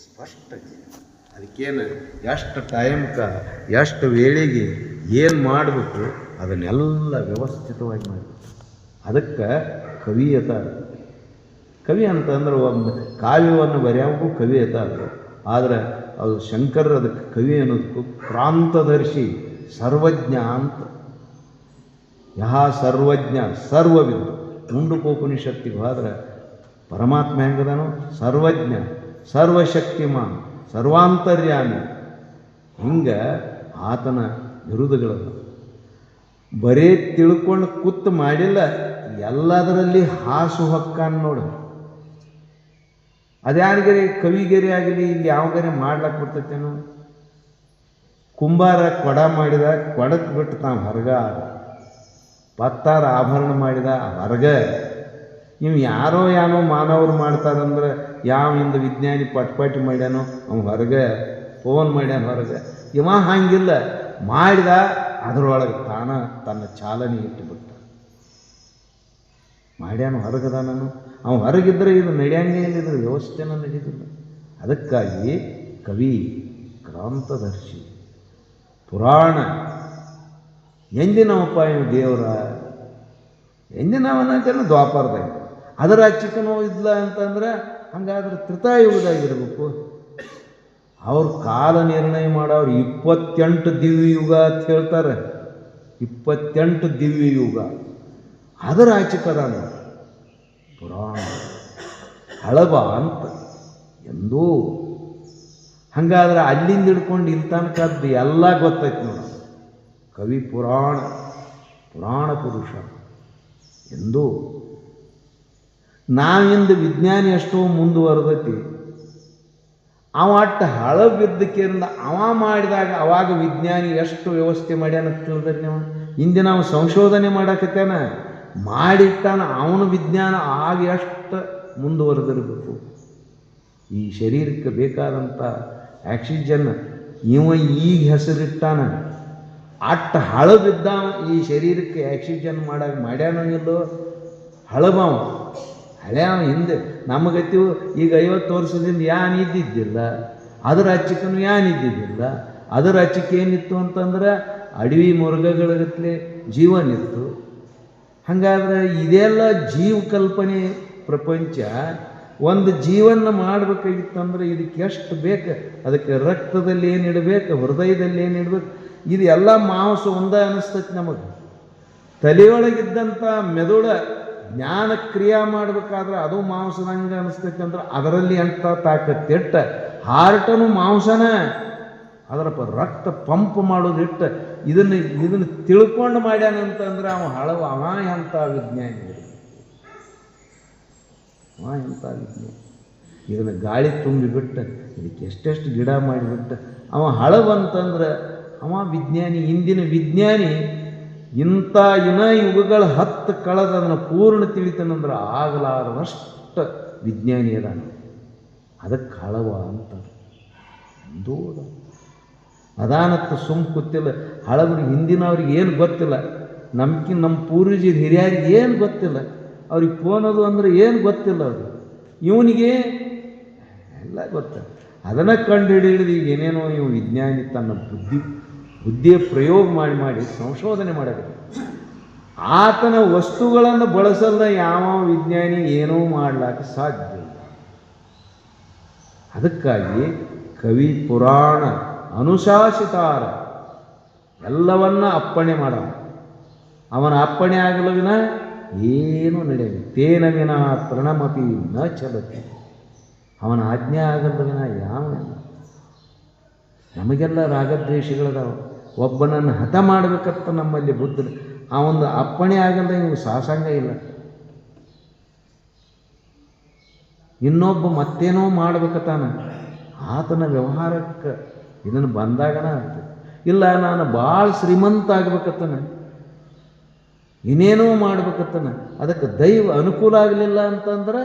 ಸ್ಪಷ್ಟ ಅದಕ್ಕೇನು ಎಷ್ಟು ಟೈಮ್ಗೆ ಎಷ್ಟು ವೇಳೆಗೆ ಏನು ಮಾಡಬೇಕು ಅದನ್ನೆಲ್ಲ ವ್ಯವಸ್ಥಿತವಾಗಿ ಮಾಡಬೇಕು. ಅದಕ್ಕೆ ಕವಿ ಕವಿ ಅಂತಂದ್ರೆ ಒಂದು ಕಾವ್ಯವನ್ನು ಬರೆಯೋಕ್ಕೂ ಕವಿ ಅದು. ಆದರೆ ಅದು ಶಂಕರ ಅದಕ್ಕೆ ಕವಿ ಅನ್ನೋದಕ್ಕೂ ಕ್ರಾಂತದರ್ಶಿ ಸರ್ವಜ್ಞ ಅಂತ. ಸರ್ವಜ್ಞ ಸರ್ವವಿದ್ದು ಮುಂಡುಕೋಪನಿಷತ್ತಿಗೆ ಹೋದ್ರೆ ಪರಮಾತ್ಮ ಹೆಂಗದನು ಸರ್ವಜ್ಞ ಸರ್ವಶಕ್ತಿಮಾನ್ ಸರ್ವಾಂತರ್ಯಾಮಿ. ಹಿಂಗೆ ಆತನ ಬಿರುದುಗಳದ ಬರೀ ತಿಳ್ಕೊಂಡು ಕೂತು ಮಾಡಿಲ್ಲ, ಎಲ್ಲದರಲ್ಲಿ ಹಾಸು ಹೊಕ್ಕಾನ್ ನೋಡು. ಅದ್ಯಾರಿಗರಿ ಕವಿಗೆರೆ ಆಗಲಿ ಇಲ್ಲಿ ಯಾವಾಗರೆ ಮಾಡ್ಲಾಕ್ ಬರ್ತೈತೇನು. ಕುಂಬಾರ ಕೊಡ ಮಾಡಿದ ಕೊಡಕ್ಕೆ ಬಿಟ್ಟು ತಾವು ಹೊರಗ, ಪತ್ತಾರ ಆಭರಣ ಮಾಡಿದ ಹೊರಗ. ಇವು ಯಾರೋ ಏನೋ ಮಾನವರು ಮಾಡ್ತಾರಂದ್ರೆ ಇಂದ ವಿಜ್ಞಾನಿ ಪಟ್ಪಾಟಿ ಮಾಡ್ಯಾನೋ ಅವ್ನು ಹೊರಗೆ, ಫೋನ್ ಮಾಡ್ಯಾನ ಹೊರಗೆ. ಇವ ಹಂಗಿಲ್ಲ, ಮಾಡಿದ ಅದರೊಳಗೆ ತನ್ನ ಚಾಲನೆ ಇಟ್ಟುಬಿಟ್ಟ. ಮಾಡ್ಯಾನ ಹೊರಗದ ನಾನು ಅವ್ನು ಹೊರಗಿದ್ರೆ ಇದು ನಡೆಯಂಗೆ ಏನಿದ್ರೆ ವ್ಯವಸ್ಥೆನ ನಡೀತಿಲ್ಲ. ಅದಕ್ಕಾಗಿ ಕವಿ ಕ್ರಾಂತದರ್ಶಿ ಪುರಾಣ ಎಂದಿನವಪ್ಪ ಇವು ದೇವರ ಎಂದಿನವನ ಜನ ದ್ವಾಪರದಾಗ ಅದರ ಚಿಕ್ಕನೋ ಇದ್ಲ ಅಂತಂದ್ರೆ ಹಂಗಾದ್ರೆ ತ್ರೇತಾಯುಗದಾಗಿರ್ಬೇಕು. ಅವ್ರ ಕಾಲ ನಿರ್ಣಯ ಮಾಡೋರು 28 ದಿವ್ಯ ಯುಗ ಅಂತ ಹೇಳ್ತಾರೆ. 28 ದಿವ್ಯ ಯುಗ ಅದರ ಆಚಿಕದಾನ ಪುರಾಣ ಹಳಬ ಅಂತ ಎಂದೂ. ಹಂಗಾದ್ರೆ ಅಲ್ಲಿಂದ ಹಿಡ್ಕೊಂಡು ಇಲ್ಲಿ ತನಕದ್ದು ಎಲ್ಲ ಗೊತ್ತೈತೆ ನೋಡ. ಕವಿ ಪುರಾಣ ಪುರುಷ ಎಂದೂ. ನಾವಿಂದ ವಿಜ್ಞಾನಿ ಎಷ್ಟೋ ಮುಂದುವರೆದೈತಿ. ಅವ ಅಟ್ಟು ಹಳಬಿದ್ದಕ್ಕಿಂದ ಅವ ಮಾಡಿದಾಗ ಅವಾಗ ವಿಜ್ಞಾನಿ ಎಷ್ಟು ವ್ಯವಸ್ಥೆ ಮಾಡ್ಯಾನ ತಿಳಿದ್ರೆ ನೀವು. ಹಿಂದೆ ನಾವು ಸಂಶೋಧನೆ ಮಾಡಕತ್ತೇನ ಮಾಡಿಟ್ಟಾನ ಅವನು ವಿಜ್ಞಾನ ಆಗ ಎಷ್ಟು ಮುಂದುವರೆದಿರಬೇಕು. ಈ ಶರೀರಕ್ಕೆ ಬೇಕಾದಂಥ ಆಕ್ಸಿಜನ್ ಇವ ಈಗ ಹೆಸರಿಟ್ಟಾನ. ಅಟ್ಟು ಹಳಬಿದ್ದ ಈ ಶರೀರಕ್ಕೆ ಆಕ್ಸಿಜನ್ ಮಾಡ್ಯಾನೋ ಇಲ್ಲೋ ಹಳಬವ ಹಳೆಯವ. ಹಿಂದೆ ನಮಗತ್ತಿವು ಈಗ 50 ವರ್ಷದಿಂದ ಇದ್ದಿದ್ದಿಲ್ಲ. ಅದರ ಹಚ್ಚಿಕನು ಇದ್ದಿದ್ದಿಲ್ಲ. ಅದರ ಹಚ್ಚಿಕೆ ಏನಿತ್ತು ಅಂತಂದ್ರೆ ಅಡವಿ ಮೃಗಗಳಗತ್ಲೆ ಜೀವನಿತ್ತು. ಹಾಗಾದ್ರೆ ಇದೆಲ್ಲ ಜೀವ ಕಲ್ಪನೆ ಪ್ರಪಂಚ. ಒಂದು ಜೀವನ ಮಾಡಬೇಕಾಗಿತ್ತಂದ್ರೆ ಇದಕ್ಕೆ ಎಷ್ಟು ಬೇಕು, ಅದಕ್ಕೆ ರಕ್ತದಲ್ಲಿ ಏನಿಡಬೇಕು, ಹೃದಯದಲ್ಲಿ ಏನಿಡಬೇಕು, ಇದು ಎಲ್ಲ ಮಾಂಸ ಒಂದೇ ಅನಿಸ್ತೈತಿ ನಮಗೆ. ತಲೆಯೊಳಗಿದ್ದಂಥ ಮೆದುಳ ಜ್ಞಾನ ಕ್ರಿಯೆ ಮಾಡಬೇಕಾದ್ರೆ ಅದು ಮಾಂಸದಂಗೆ ಅನಿಸ್ತೈತಿ. ಅಂದ್ರೆ ಅದರಲ್ಲಿ ಎಂಥ ತಾಕತ್ತಿಟ್ಟ ಹಾರ್ಟನು ಮಾಂಸನ ಅದರ ರಕ್ತ ಪಂಪ್ ಮಾಡೋದಿಟ್ಟು ಇದನ್ನು ತಿಳ್ಕೊಂಡು ಮಾಡ್ಯಾನಂತಂದ್ರೆ ಅವ ಎಂಥ ವಿಜ್ಞಾನಿ, ಎಂಥ ವಿಜ್ಞಾನಿ. ಇದನ್ನು ಗಾಳಿ ತುಂಬಿಬಿಟ್ಟು ಇದಕ್ಕೆ ಎಷ್ಟೆಷ್ಟು ಗಿಡ ಮಾಡಿಬಿಟ್ಟು ಅವ ಹಳವಂತಂದ್ರೆ ಅವ ವಿಜ್ಞಾನಿ. ಇಂದಿನ ವಿಜ್ಞಾನಿ ಇಂಥ ಯುಗಗಳ 10 ಕಳೆದ ಅದನ್ನು ಪೂರ್ಣ ತಿಳಿತಾನಂದ್ರೆ ಆಗಲಾರದಷ್ಟು ವಿಜ್ಞಾನಿ ಅದಾನ. ಅದಕ್ಕೆ ಹಳವ ಅಂತ ದೂರ ಅದಾನತ್ತ ಸುಮ್ಮ ಕೂತಿಲ್ಲ. ಹಳಬರಿಗೆ ಹಿಂದಿನವ್ರಿಗೆ ಏನು ಗೊತ್ತಿಲ್ಲ, ನಮ್ಮ ಪೂರ್ವಜರ ಹಿರಿಯರಿಗೆ ಏನು ಗೊತ್ತಿಲ್ಲ, ಅವ್ರಿಗೆ ಫೋನದು ಅಂದ್ರೆ ಏನು ಗೊತ್ತಿಲ್ಲ. ಅದು ಇವನಿಗೆ ಎಲ್ಲ ಗೊತ್ತ. ಅದನ್ನು ಕಂಡು ಹಿಡಿದು ಈಗ ಏನೇನೋ ಇವು ವಿಜ್ಞಾನಿ ತನ್ನ ಬುದ್ಧಿಯ ಪ್ರಯೋಗ ಮಾಡಿ ಸಂಶೋಧನೆ ಮಾಡಬೇಕು. ಆತನ ವಸ್ತುಗಳನ್ನು ಬಳಸಲ್ಲ ಯಾವ ವಿಜ್ಞಾನಿ ಏನೂ ಮಾಡ್ಲಿಕ್ಕೆ ಸಾಧ್ಯ ಇಲ್ಲ. ಅದಕ್ಕಾಗಿ ಕವಿ ಪುರಾಣ ಅನುಶಾಸಿತಾರ ಎಲ್ಲವನ್ನ ಅಪ್ಪಣೆ ಮಾಡ. ಅವನ ಅಪ್ಪಣೆ ಆಗಲು ವಿನ ಏನೂ ನಡೆಯಲಿ. ತೇನ ವಿನ ತೃಣಮಪಿ ನ ಚಲತಿ. ಅವನ ಆಜ್ಞೆ ಆಗಲ್ಲ ವಿನ ಯಾವನೆಲ್ಲ. ನಮಗೆಲ್ಲ ರಾಗದ್ವೇಷಗಳದಾವ. ಒಬ್ಬನನ್ನು ಹತ ಮಾಡಬೇಕಂತ ನಮ್ಮಲ್ಲಿ ಬುದ್ಧ ಆ ಒಂದು ಅಪ್ಪಣೆ ಆಗಲ್ಲ ಇವು ಸಾಸಂಗ ಇಲ್ಲ. ಇನ್ನೊಬ್ಬ ಮತ್ತೇನೋ ಮಾಡ್ಬೇಕತ್ತಾನ ಆತನ ವ್ಯವಹಾರಕ್ಕೆ ಇದನ್ನು ಬಂದಾಗನ ಅಂತ ಇಲ್ಲ. ನಾನು ಭಾಳ ಶ್ರೀಮಂತ ಆಗ್ಬೇಕತ್ತಾನ, ಇನ್ನೇನೋ ಮಾಡ್ಬೇಕತ್ತಾನ, ಅದಕ್ಕೆ ದೈವ ಅನುಕೂಲ ಆಗಲಿಲ್ಲ ಅಂತಂದ್ರೆ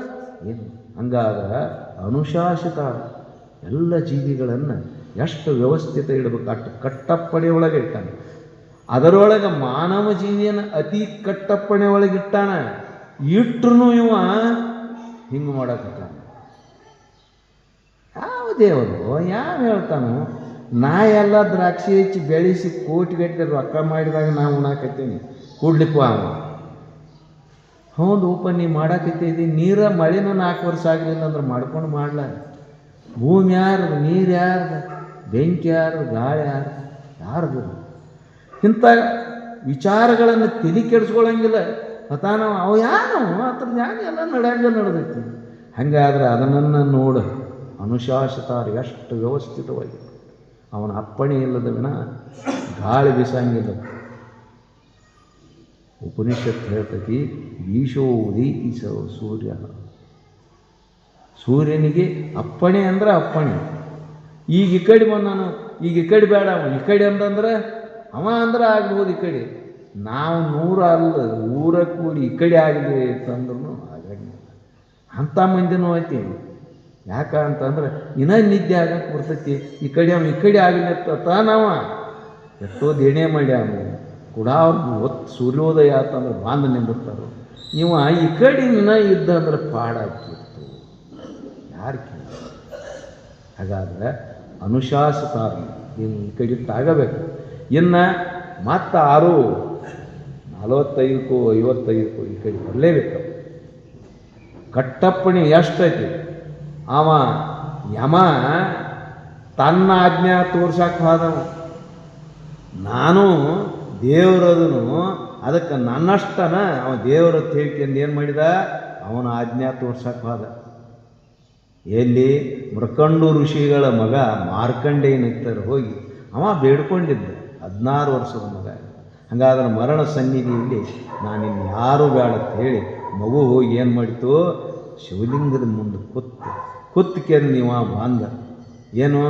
ಏನು. ಹಂಗಾದ್ರೆ ಅನುಶಾಸಿತ ಎಲ್ಲ ಜೀವಿಗಳನ್ನು ಎಷ್ಟು ವ್ಯವಸ್ಥಿತ ಇಡಬೇಕು ಅಷ್ಟು ಕಟ್ಟಪ್ಪಣೆ ಒಳಗೆ ಇಟ್ಟಾನೆ. ಅದರೊಳಗೆ ಮಾನವ ಜೀವಿಯನ್ನು ಅತಿ ಕಟ್ಟಪ್ಪಣೆ ಒಳಗಿಟ್ಟಾನ. ಇಟ್ರು ಇವ ಹಿಂಗೆ ಮಾಡಕತ್ತಾನ. ಯಾವ ದೇವರು ಯಾವ ಹೇಳ್ತಾನೋ? ನಾ ಎಲ್ಲ ದ್ರಾಕ್ಷಿ ಹೆಚ್ಚಿ ಬೆಳೆಸಿ ಕೋಟಿಗಟ್ಟಲೆ ರೊಕ್ಕ ಮಾಡಿದಾಗ ನಾ ಉಣಾಕತ್ತೀನಿ ಕೂಡ್ಲಿಕ್ಕೂ ಅವ. ಹೌದು ಉಪ ನೀ ಮಾಡಾಕತ್ತೀವಿ, ನೀರ ಮಳೆನೂ 4 ವರ್ಷ ಆಗಲಿಲ್ಲ ಅಂದ್ರೆ ಮಾಡ್ಕೊಂಡು ಮಾಡ್ಲ. ಭೂಮಿ ಯಾರ್ದು, ನೀರು ಯಾರ್ದು, ಬೆಂಕಿ ಯಾರ್ದು, ಗಾಳಿ ಯಾರ್ದು? ಇಂಥ ವಿಚಾರಗಳನ್ನು ತಲೆ ಕೆಡಿಸ್ಕೊಳ್ಳಂಗಿಲ್ಲ. ನಾವು ಅವು ಯಾರು ಅದ್ರ ಜ್ಞಾನ ಎಲ್ಲ ನಡೆದೈತಿ. ಹಾಗಾದ್ರೆ ಅದನ್ನು ನೋಡು, ಅನುಶಾಸಿತಾರ ಎಷ್ಟು ವ್ಯವಸ್ಥಿತವಾಗಿ. ಅವನ ಅಪ್ಪಣೆ ಇಲ್ಲದ ವಿನ ಗಾಳಿ ಬೀಸಂಗಿಲ್ಲ. ಉಪನಿಷತ್ತು ಹೇಳ್ತೈತಿ, ಈಶೋ ಉದೈತಿ ಸೂರ್ಯ. ಸೂರ್ಯನಿಗೆ ಅಪ್ಪಣೆ ಅಂದ್ರೆ ಅಪ್ಪಣೆ. ಈಗ ಈ ಕಡೆ ಬಂದಾನು, ಈಗ ಈ ಕಡೆ ಬೇಡ, ಅವ ಈ ಕಡೆ ಅಂತಂದ್ರೆ ಅವ ಅಂದ್ರೆ ಆಗ್ಬೋದು ಈ ಕಡೆ. ನಾವು 100 ಅಲ್ಲ, ಊರ ಕೂಡಿ ಈ ಕಡೆ ಆಗಲಿ ಅಂತಂದ್ರೂ ಆಗಂಗಿಲ್ಲ. ಅಂಥ ಮಂದಿನೂ ಐತಿ. ಯಾಕೆ ಅಂತಂದ್ರೆ ಇನ್ನೂ ನಿದ್ದೆ ಆಗಕ್ಕೆ ಬರ್ತೈತಿ. ಈ ಕಡೆ ಅವನು ಈ ಕಡೆ ಆಗಲಿ ಅಂತ ನಾವು ಎಷ್ಟೋ ದೇಣೆ ಮಾಡಿ ಅವನು ಕೂಡ ಅವ್ರು ಸೂರ್ಯೋದಯ ಆತಂದ್ರೆ ಬಾಂಧ ನಿಂದಿರ್ತಾರೆ. ಇವ ಈ ಕಡೆ ಇನ್ನೂ ಇದ್ದ ಅಂದ್ರೆ ಪಾಡಾಕಿತ್ತು. ಯಾರು ಕೇಳ? ಹಾಗಾದ್ರೆ ಅನುಶಾಸಿತಾರ ಇನ್ನು ಈ ಕಡೆ ಇಟ್ಟಾಗಬೇಕು. ಇನ್ನು ಮತ್ತೆ 45ಕ್ಕೂ 55ಕ್ಕೂ ಈ ಕಡೆ ಬರಲೇಬೇಕು. ಕಟ್ಟಪ್ಪಣೆ ಎಷ್ಟೈತಿ? ಅವ ಯಮ ತನ್ನ ಆಜ್ಞಾ ತೋರ್ಸಕ್ಕೆ ಹೋದವ. ನಾನು ದೇವರದನು, ಅದಕ್ಕೆ ನನ್ನಷ್ಟನ ಅವ ದೇವರ ತಿಳ್ಕೊಂಡು ಏನು ಮಾಡಿದ? ಅವನ ಆಜ್ಞಾ ತೋರ್ಸಕ್ಕೆ ಹೋದ. ಎಲ್ಲಿ? ಮೃಕಂಡು ಋಷಿಗಳ ಮಗ ಮಾರ್ಕಂಡೇಯನಿತ್ತರ ಹೋಗಿ ಅವ ಬೇಡ್ಕೊಂಡಿದ್ದ, 16 ವರ್ಷದ ಮಗ. ಹಾಗಾದ್ರೆ ಮರಣ ಸನ್ನಿಧಿಯಲ್ಲಿ ನಾನಿನ್ನು ಯಾರೂ ಬೇಡ ಅಂತ ಹೇಳಿ ಮಗು ಹೋಗಿ ಏನು ಮಾಡಿತು? ಶಿವಲಿಂಗದ ಮುಂದೆ ಕುತ್ತಿಕೆಂದು ನೀವು ಬಾಂಧ, ಏನು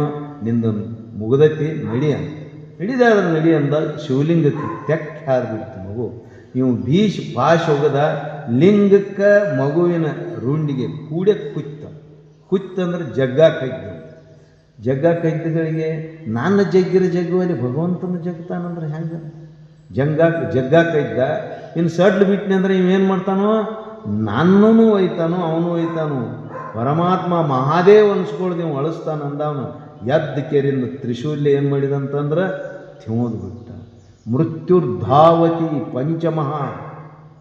ನಿಂದು ಮುಗ್ದೈತಿ ನಡಿ ಅಂತ. ಹಿಡಿದಾದ್ರೆ ನಡಿ ಅಂದಾಗ ಶಿವಲಿಂಗಕ್ಕೆ ತೆಕ್ಕ ಹಾರಿಬಿಡ್ತು ಮಗು. ನೀವು ಭೀಷ್ ಪಾಶ್ ಹೋಗದ ಲಿಂಗಕ್ಕೆ ಮಗುವಿನ ರುಂಡಿಗೆ ಕೂಡೆ ಕುತ್ತಂದ್ರೆ ಜಗ್ಗ ಕೈದ್ದು. ಜಗ್ಗ ಕೈದ್ಗಳಿಗೆ ನನ್ನ ಜಗ್ಗಿರ ಜಗ್ಗುವಲ್ಲಿ ಭಗವಂತನ ಜಗ್ತಾನಂದ್ರೆ ಹೆಂಗೆ? ಜಗ್ಗ ಕೈದ್ದ. ಇನ್ನು ಸಡ್ಲು ಬಿಟ್ಟನೆ ಅಂದ್ರೆ ಇವೇನು ಮಾಡ್ತಾನೋ? ನನ್ನೂ ಒಯ್ತಾನೋ, ಅವನು ಒಯ್ತಾನೋ. ಪರಮಾತ್ಮ ಮಹಾದೇವ್ ಅನ್ಸ್ಕೊಳ್ದು ನೀವು ಅಳಿಸ್ತಾನ ಅಂದವನು. ಎದ್ದು ಕೆರಿಂದ ತ್ರಿಶೂಲ್ಯ ಏನು ಮಾಡಿದಂತಂದ್ರೆ ತಿನ್ನೋದು ಬಿಟ್ಟ. ಮೃತ್ಯುರ್ಧಾವತಿ ಪಂಚಮಃ.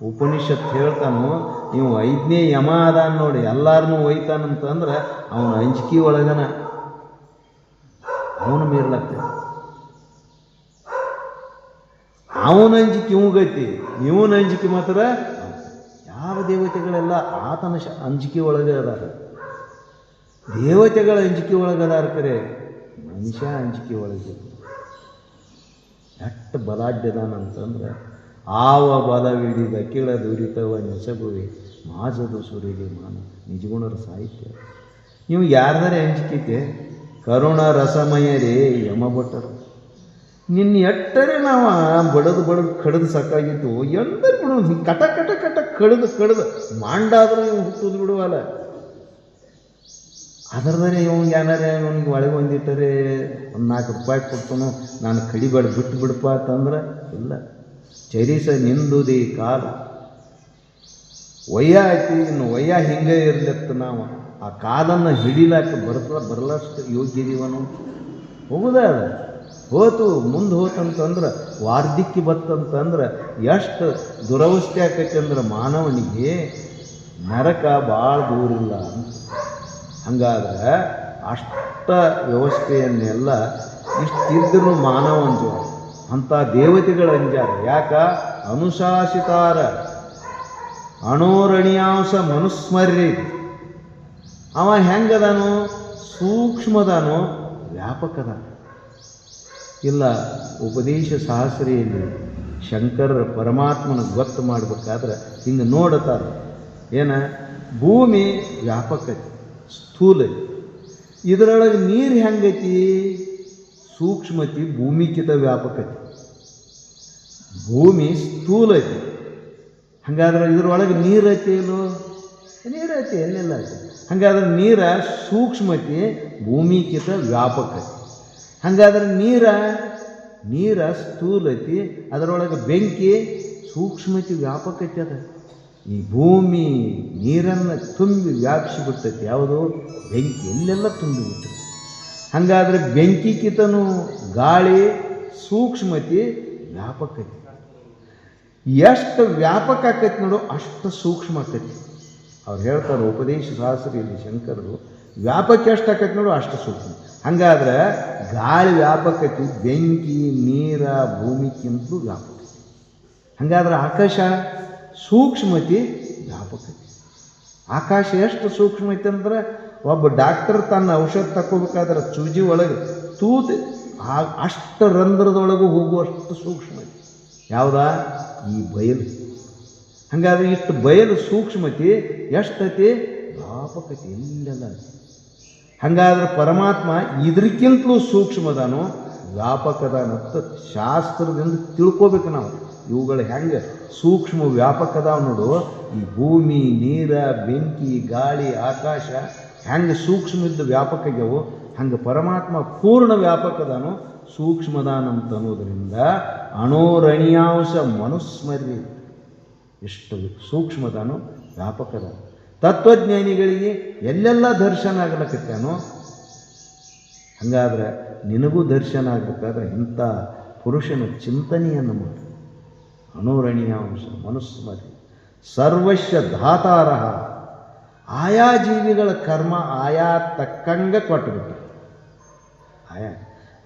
ಉಪನಿಷತ್ ಹೇಳ್ತಾನು, ನೀವು 5ನೇ ಯಮ ಅದಾನ ನೋಡಿ, ಎಲ್ಲಾರನ್ನೂ ಒಯ್ತಾನಂತಂದ್ರೆ ಅವನ ಅಂಜಿಕೆ ಒಳಗನ ಅವನು ಮೀರ್ಲತ್ತೆ. ಅವನ ಅಂಜಿಕೆ ಇವಂಗೈತಿ, ಇವನ ಅಂಜಿಕೆ ಮಾತ್ರ ಯಾವ ದೇವತೆಗಳೆಲ್ಲ ಆತನ ಅಂಜಿಕೆ ಒಳಗೆ ಅದಾರ. ದೇವತೆಗಳ ಅಂಜಿಕೆ ಒಳಗದಾರ ಕರೆ, ಮನುಷ್ಯ ಅಂಜಿಕೆ ಒಳಗೆ ಎಷ್ಟು ಬಲಾಢ್ಯದಾನಂತಂದ್ರೆ ಆವ ಬಲವಿಡಿದ ಕಿಳ ದುರಿತವ ನೆಸಗುವೆ ಮಾಜದು ಸುರಿಲಿ ಮಾನ. ನಿಜಗುಣರ ಸಾಹಿತ್ಯ. ನೀವು ಯಾರ್ದಾರೆ ಅಂಜಿಕೆ? ಕರುಣ ರಸಮಯರೇ ಯಮಭಟ್ಟರು. ನಿನ್ನ ಎಟ್ಟರೆ ನಾವು ಬಡದು ಕಡ್ದು ಸಾಕಾಗಿತ್ತು. ಎಂದರೆ ಬಿಡು, ಕಟ ಕಡ್ದು ಮಾಡಾದ್ರೂ ಹುಟ್ಟುದು ಬಿಡುವಲ್ಲ. ಅದರದರೆ ಇವಂಗೆ ಏನಾರೇ ಇವನಿಗೆ ಒಳಗೆ ಒಂದಿಟ್ಟರೆ ಒಂದು 4 ರೂಪಾಯಿ ಕೊಡ್ತಾನು, ನಾನು ಕಡಿಬೇಡ ಬಿಟ್ಟು ಬಿಡಪ್ಪ ಅಂತಂದ್ರೆ ಇಲ್ಲ. ಚರಿಸ ನಿಂದುದಿ ಕಾಲ ಒಯ್ಯ ಐತಿ. ಇನ್ನು ಒಯ್ಯ ಹಿಂಗೆ ಇರ್ಲಿತ್ತು. ನಾವು ಆ ಕಾಲನ್ನು ಹಿಡಿಲಾಕ ಬರಲಷ್ಟು ಯೋಗ್ಯದೀವನು. ಹೋಗುದ ಅದ ಮುಂದೆ ಹೋತಂತಂದ್ರೆ ವಾರ್ಧಿಕ್ಯ ಬತ್ತಂತಂದ್ರೆ ಎಷ್ಟು ದುರವಸ್ಥೆ ಆಕೈತಿ ಅಂದ್ರೆ ಮಾನವನಿಗೆ ನರಕ ಭಾಳ ದೂರಿಲ್ಲ ಅಂತ. ಹಂಗಾದ್ರೆ ಅಷ್ಟ ವ್ಯವಸ್ಥೆಯನ್ನೆಲ್ಲ ಇಷ್ಟಿದ್ರೂ ಮಾನವ ಅಂಜಾರ, ಅಂಥ ದೇವತೆಗಳು ಅಂಜಾರ. ಯಾಕ? ಅನುಶಾಸಿತಾರ ಅಣೋರಣೀಯಾಂಶ ಮನುಸ್ಮರ್ಯ. ಅವ ಹೆಂಗದಾನು? ಸೂಕ್ಷ್ಮದಾನು, ವ್ಯಾಪಕದ. ಇಲ್ಲ ಉಪದೇಶ ಸಹಸ್ರಿಯಲ್ಲಿ ಶಂಕರರ ಪರಮಾತ್ಮನ ಗೊತ್ತು ಮಾಡಬೇಕಾದ್ರೆ ಹಿಂಗೆ ನೋಡುತ್ತಾರೆ. ಏನ? ಭೂಮಿ ವ್ಯಾಪಕತೆ, ಸ್ಥೂಲ. ಇದರೊಳಗೆ ನೀರು ಹೆಂಗೈತಿ? ಸೂಕ್ಷ್ಮತಿ, ಭೂಮಿಕಿತ ವ್ಯಾಪಕತೆ. ಭೂಮಿ ಸ್ಥೂಲ ಐತಿ. ಹಾಗಾದ್ರೆ ಇದರೊಳಗೆ ನೀರು ಐತಿ ಇಲ್ಲೋ? ನೀರು ಐತಿ, ಎಲ್ಲೆಲ್ಲ ಐತಿ. ಹಾಗಾದ್ರೆ ನೀರ ಸೂಕ್ಷ್ಮತೆ, ಭೂಮಿಕಿತ ವ್ಯಾಪಕತೆ. ಹಾಗಾದ್ರೆ ನೀರ ಸ್ಥೂಲ ಐತಿ, ಅದರೊಳಗೆ ಬೆಂಕಿ ಸೂಕ್ಷ್ಮತೆ ವ್ಯಾಪಕತೆ ಅದ. ಈ ಭೂಮಿ ನೀರನ್ನು ತುಂಬಿ ವ್ಯಾಪಿಸಿಬಿಟ್ಟೈತಿ. ಯಾವುದು? ಬೆಂಕಿ ಎಲ್ಲೆಲ್ಲ ತುಂಬಿಬಿಟ್ಟೈತಿ. ಹಾಗಾದ್ರೆ ಬೆಂಕಿಕಿತನು ಗಾಳಿ ಸೂಕ್ಷ್ಮತೆ ವ್ಯಾಪಕತೆ. ಎಷ್ಟು ವ್ಯಾಪಕ ಆಕೈತಿ ನೋಡು ಅಷ್ಟು ಸೂಕ್ಷ್ಮ ಆಕೈತಿ. ಅವ್ರು ಹೇಳ್ತಾರೆ ಉಪದೇಶ ಶಾಸ್ತ್ರಿಯಲ್ಲಿ ಶಂಕರರು, ವ್ಯಾಪಕ ಎಷ್ಟು ಆಕೈತಿ ನೋಡು ಅಷ್ಟು ಸೂಕ್ಷ್ಮ. ಹಂಗಾದ್ರೆ ಗಾಳಿ ವ್ಯಾಪಕತೆ ಬೆಂಕಿ ನೀರ ಭೂಮಿಗಿಂತಲೂ ವ್ಯಾಪಕ. ಹಾಗಾದ್ರೆ ಆಕಾಶ ಸೂಕ್ಷ್ಮತೆ ವ್ಯಾಪಕತೆ. ಆಕಾಶ ಎಷ್ಟು ಸೂಕ್ಷ್ಮತೆ ಅಂದ್ರೆ ಒಬ್ಬ ಡಾಕ್ಟರ್ ತನ್ನ ಔಷಧ ತಗೋಬೇಕಾದ್ರೆ ಚೂಜಿ ಒಳಗೆ ತೂತು ಅಷ್ಟು ರಂಧ್ರದೊಳಗೂ ಹೋಗುವಷ್ಟು ಸೂಕ್ಷ್ಮತೆ ಯಾವುದಾ ಈ ಬಯಲು. ಹಾಗಾದ್ರೆ ಇಷ್ಟು ಬಯಲು ಸೂಕ್ಷ್ಮತೆ ಎಷ್ಟೈತಿ ವ್ಯಾಪಕತೆ ಎಲ್ಲೆಲ್ಲ. ಹಾಗಾದ್ರೆ ಪರಮಾತ್ಮ ಇದಕ್ಕಿಂತಲೂ ಸೂಕ್ಷ್ಮದಾನು ವ್ಯಾಪಕದಾನಂತ ಶಾಸ್ತ್ರದಿಂದ ತಿಳ್ಕೋಬೇಕು ನಾವು. ಇವುಗಳು ಹೆಂಗೆ ಸೂಕ್ಷ್ಮ ವ್ಯಾಪಕದಾವ ನೋಡು. ಈ ಭೂಮಿ ನೀರ ಬೆಂಕಿ ಗಾಳಿ ಆಕಾಶ ಹೆಂಗೆ ಸೂಕ್ಷ್ಮ ಇದ್ದು ವ್ಯಾಪಕ ಆಗ್ಯಾವು, ಹಂಗೆ ಪರಮಾತ್ಮ ಪೂರ್ಣ ವ್ಯಾಪಕದಾನು ಸೂಕ್ಷ್ಮದಾನಂತ ಅನ್ನೋದರಿಂದ ಅಣೋರಣೀಯಾಂಶ ಮನುಸ್ಮರ್ಯ ಎಷ್ಟು ಸೂಕ್ಷ್ಮದಾನು ವ್ಯಾಪಕದ. ತತ್ವಜ್ಞಾನಿಗಳಿಗೆ ಎಲ್ಲೆಲ್ಲ ದರ್ಶನ ಆಗ್ಲಕತ್ತಾನೋ ಹಂಗಾದ್ರೆ ನಿನಗೂ ದರ್ಶನ ಆಗಬೇಕಾದ್ರೆ ಇಂಥ ಪುರುಷನ ಚಿಂತನೆಯನ್ನು ಮಾಡಿ. ಅಣೋರಣೀಯಾಂಶ ಮನುಸ್ಮರ್ಯ ಸರ್ವಸ್ಯ ಧಾತಾರ. ಆಯಾ ಜೀವಿಗಳ ಕರ್ಮ ಆಯಾ ತಕ್ಕಂಗೆ ಕೊಟ್ಟುಬಿಟ್ಟು, ಆಯಾ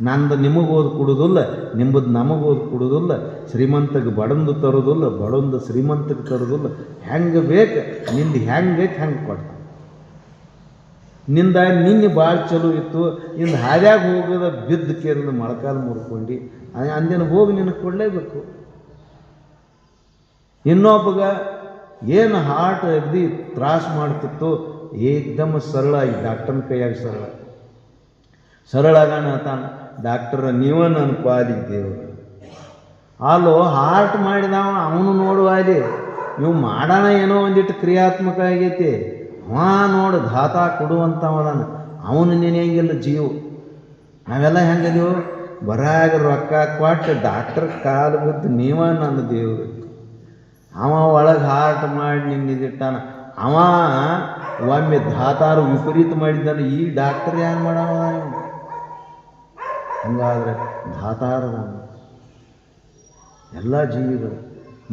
ನಂದು ನಿಮಗೋದು ಕೊಡೋದಿಲ್ಲ, ನಿಂಬದು ನಮಗೋದು ಕೊಡೋದಿಲ್ಲ, ಶ್ರೀಮಂತಗೆ ಬಡಂದು ತರೋದಿಲ್ಲ, ಬಡಂದು ಶ್ರೀಮಂತಗೆ ತರೋದಿಲ್ಲ, ಹೆಂಗೆ ಬೇಕು ನಿಂದು ಹೆಂಗೈತೆ ಹಂಗೆ ಕೊಡ್ತಾನೆ. ನಿಂದ ನಿನ್ನೆ ಭಾಳ ಚಲೋ ಇತ್ತು, ಇಂದು ಹಾದ್ಯಾಗ ಹೋಗೋದ ಬಿದ್ದು ಕೇರಿದ ಮೊಳಕಾಲು ಮುರ್ಕೊಂಡು ಅಂದಿನ ಹೋಗಿ ನಿನಗೆ ಕೊಡಲೇಬೇಕು. ಇನ್ನೊಬ್ಬಗ ಏನು ಹಾರ್ಟ್ ಅಗದಿ ತ್ರಾಸ ಮಾಡ್ತಿತ್ತು ಏಕ್ದಮ್ ಸರಳ ಈ ಡಾಕ್ಟರ್ನ ಕೈಯಾಗ ಸರಳಾಗಣ ತಾನು ಡಾಕ್ಟರ್ ನೀವ ನನ್ನ ಪಾಲಿದ್ದೇವು. ಅಲ್ಲೋ ಹಾರ್ಟ್ ಮಾಡಿದವ ಅವನು ನೋಡುವ ಅಲ್ಲಿ ನೀವು ಮಾಡೋಣ ಏನೋ ಒಂದಿಟ್ಟು ಕ್ರಿಯಾತ್ಮಕ ಆಗೈತಿ. ನೋಡು ಧಾತ ಕೊಡುವಂಥವದಾನ ಅವನು ನೆನೆಯಂಗಿಲ್ಲ ಜೀವ. ನಾವೆಲ್ಲ ಹೆಂಗದೀವು ಬರಾಗ ರೊಕ್ಕ ಕೊಟ್ಟು ಡಾಕ್ಟರ್ ಕಾಲು ಬಿದ್ದು ನೀವ ನನ್ನ ದೇವರು. ಅವ ಒಳಗೆ ಹಾರ್ಟ್ ಮಾಡಿ ನಿನ್ನಿದಿಟ್ಟಾನ. ಅವ ಒಮ್ಮೆ ಧಾತಾರು ವಿಪರೀತ ಮಾಡಿದ್ದಾನೆ. ಈ ಡಾಕ್ಟರ್ ಏನು ಮಾಡವ? ಹಂಗಾದ್ರೆ ಧಾತಾರದ ಎಲ್ಲ ಜೀವಿಗಳು.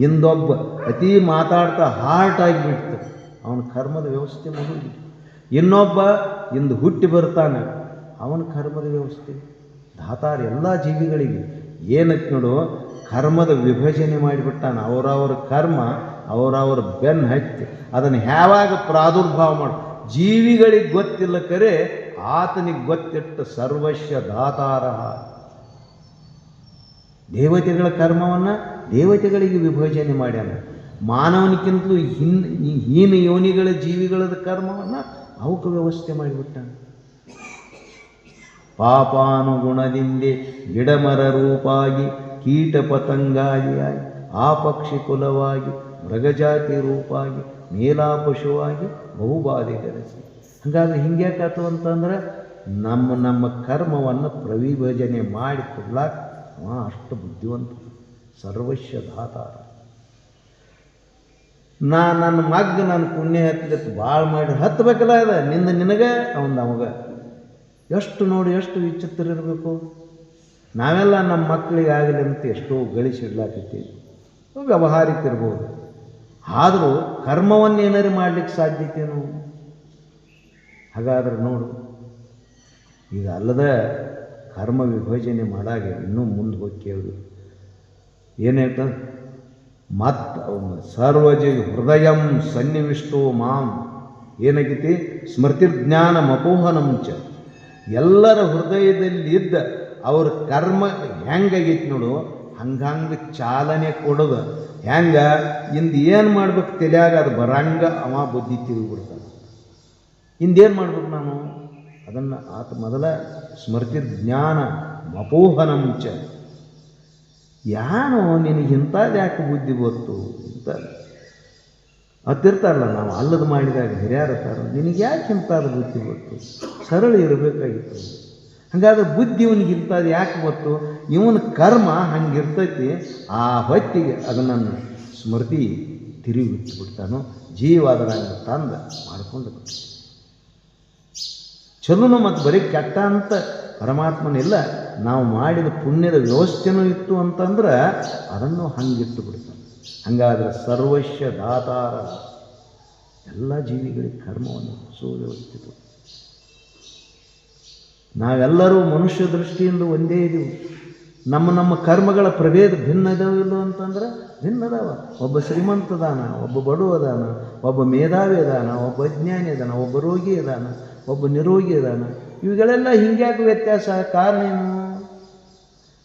ಇಂದೊಬ್ಬ ಅತಿ ಮಾತಾಡ್ತಾ ಹಾರ್ಟ್ ಆಗಿಬಿಡ್ತು, ಅವನ ಕರ್ಮದ ವ್ಯವಸ್ಥೆ ಮುಗಿದು. ಇನ್ನೊಬ್ಬ ಇಂದು ಹುಟ್ಟಿ ಬರ್ತಾನೆ, ಅವನ ಕರ್ಮದ ವ್ಯವಸ್ಥೆ. ಧಾತಾರ ಎಲ್ಲ ಜೀವಿಗಳಿಗೆ ಏನಕ್ಕೆ ನೋಡು ಕರ್ಮದ ವಿಭಜನೆ ಮಾಡಿಬಿಟ್ಟಾನ. ಅವರವರ ಕರ್ಮ ಅವರವರ ಬೆನ್ನು ಹತ್ತಿ ಅದನ್ನು ಯಾವಾಗ ಪ್ರಾದುರ್ಭಾವ ಮಾಡು ಜೀವಿಗಳಿಗೆ ಗೊತ್ತಿಲ್ಲ, ಕರೆ ಆತನಿಗೆ ಗೊತ್ತಿಟ್ಟು ಸರ್ವಸ್ಯ ದಾತಾರ. ದೇವತೆಗಳ ಕರ್ಮವನ್ನು ದೇವತೆಗಳಿಗೆ ವಿಭಜನೆ ಮಾಡ್ಯಾನ. ಮಾನವನಿಗಿಂತಲೂ ಹೀನ ಯೋನಿಗಳ ಜೀವಿಗಳದ ಕರ್ಮವನ್ನು ಅವಕ್ಕೆ ವ್ಯವಸ್ಥೆ ಮಾಡಿಬಿಟ್ಟಾನ. ಪಾಪಾನುಗುಣದಿಂದೆ ಗಿಡಮರ ರೂಪಾಗಿ ಕೀಟ ಪತಂಗಾದಿಯಾಗಿ ಆ ಪಕ್ಷಿ ಕುಲವಾಗಿ ಮೃಗಜಾತಿ ರೂಪಾಗಿ ಮೇಲಾಪಶುವಾಗಿ ಬಹುಬಾಧೆಗರಿಸಿ. ಹಾಗಾದ್ರೆ ಹಿಂಗ್ಯಾಕಾತು ಅಂತಂದ್ರೆ ನಮ್ಮ ಕರ್ಮವನ್ನು ಪ್ರವಿಭಜನೆ ಮಾಡಿ ಕೊಡ್ಲಾಕ ಅಷ್ಟು ಬುದ್ಧಿವಂತ ಸರ್ವಸ್ಯ ಧಾತಾರ. ನನ್ನ ಮಗ್ಗ ನನ್ನ ಪುಣ್ಯ ಹತ್ತಲಿತ್ತು ಭಾಳ ಮಾಡಿ ಹತ್ತಬೇಕಲ್ಲ ಅದ ನಿನಗೆ ಅವನು ನಮಗೆ. ಎಷ್ಟು ನೋಡಿ ಎಷ್ಟು ವಿಚಿತ್ರ ಇರಬೇಕು. ನಾವೆಲ್ಲ ನಮ್ಮ ಮಕ್ಕಳಿಗೆ ಆಗಲಿ ಅಂತ ಎಷ್ಟೋ ಗಳಿಸಿಡ್ಲಾಕತ್ತೀವಿ, ವ್ಯವಹಾರಿಕ ಇರ್ಬೋದು. ಆದರೂ ಕರ್ಮವನ್ನು ಏನಾರು ಮಾಡಲಿಕ್ಕೆ ಸಾಧ್ಯತೆಯೇನು? ಹಾಗಾದ್ರೆ ನೋಡು, ಈಗ ಅಲ್ಲದ ಕರ್ಮ ವಿಭಜನೆ ಮಾಡಾಗ ಇನ್ನೂ ಮುಂದೆ ಹೋಗ್ಯವರು ಏನಾಯ್ತ ಸರ್ವಜಿ ಹೃದಯಂ ಸನ್ನಿವಿಷ್ಟೋ ಮಾಂ ಏನಾಗೈತಿ ಸ್ಮೃತಿರ್ಜ್ಞಾನ ಮಪೋಹನಂಚ. ಎಲ್ಲರ ಹೃದಯದಲ್ಲಿ ಇದ್ದ ಅವ್ರ ಕರ್ಮ ಹೆಂಗಾಗೈತಿ ನೋಡು, ಹಂಗಂಗೆ ಚಾಲನೆ ಕೊಡೋದು. ಹೆಂಗ ಇಂದು ಏನು ಮಾಡ್ಬೇಕು ತಿಳಿಯಾಗ ಅದು ಬರಂಗ ಅವ ಬುದ್ಧಿ ತಿರುಗಿಬಿಡ್ತಾನೆ. ಇಂದೇನು ಮಾಡ್ಬೇಕು ನಾನು ಅದನ್ನು ಆತ ಮೊದಲ ಸ್ಮೃತಿರ್ಜ್ಞಾನ ಮಪೋಹನಂಚ. ಯಾನು ನಿನಗೆ ಇಂಥದ್ದು ಯಾಕೆ ಬುದ್ಧಿ ಗೊತ್ತು ಇಂಥ ಹತ್ತಿರ್ತಾರಲ್ಲ, ನಾವು ಅಲ್ಲದ ಮಾಡಿದಾಗ ಹಿರಿಯರತ್ತಾರ ನಿನಗೆ ಯಾಕೆ ಇಂಥದ್ದು ಬುದ್ಧಿ ಗೊತ್ತು? ಸರಳ ಇರಬೇಕಾಗಿತ್ತು. ಹಾಗಾದ್ರೆ ಬುದ್ಧಿ ಇವನಿಗೆ ಇಂಥದ್ದು ಯಾಕೆ ಗೊತ್ತು? ಇವನ ಕರ್ಮ ಹಂಗಿರ್ತೈತಿ. ಆ ಹೊತ್ತಿಗೆ ಅದನ್ನು ಸ್ಮೃತಿ ತಿರುಗಿ ಬಿಟ್ಬಿಡ್ತಾನೋ, ಜೀವ ಅದನ್ನು ತಂದು ಮಾಡ್ಕೊಂಡು ಚಲೋನು ಮತ್ತು ಬರೀ ಕೆಟ್ಟ ಅಂತ ಪರಮಾತ್ಮನಿಲ್ಲ, ನಾವು ಮಾಡಿದ ಪುಣ್ಯದ ವ್ಯವಸ್ಥೆನೂ ಇತ್ತು ಅಂತಂದ್ರೆ ಅದನ್ನು ಹಂಗಿಟ್ಟು ಬಿಡ್ತಾನೆ. ಹಾಗಾದ್ರೆ ಸರ್ವಸ್ಯ ದಾತಾರ, ಎಲ್ಲ ಜೀವಿಗಳಿಗೆ ಕರ್ಮವನ್ನು ಸುವ್ಯವಸ್ಥಿತ. ನಾವೆಲ್ಲರೂ ಮನುಷ್ಯ ದೃಷ್ಟಿಯಿಂದ ಒಂದೇ ಇದ್ದೀವಿ. ನಮ್ಮ ಕರ್ಮಗಳ ಪ್ರಭೇದ ಭಿನ್ನ ಇದಾವೆ ಇಲ್ಲೋ ಅಂತಂದ್ರೆ ಭಿನ್ನ ಅದಾವ. ಒಬ್ಬ ಶ್ರೀಮಂತ ಅದಾನ, ಒಬ್ಬ ಬಡವ ಅದಾನ, ಒಬ್ಬ ಮೇಧಾವಿ ಅದಾನ, ಒಬ್ಬ ಅಜ್ಞಾನಿ ಅದಾನ, ಒಬ್ಬ ರೋಗಿ ಅದಾನ, ಒಬ್ಬ ನಿರೋಗಿ ಅದಾನ. ಇವುಗಳೆಲ್ಲ ಹಿಂಗ್ಯಾಕೆ ವ್ಯತ್ಯಾಸ? ಕಾರಣ ಏನು?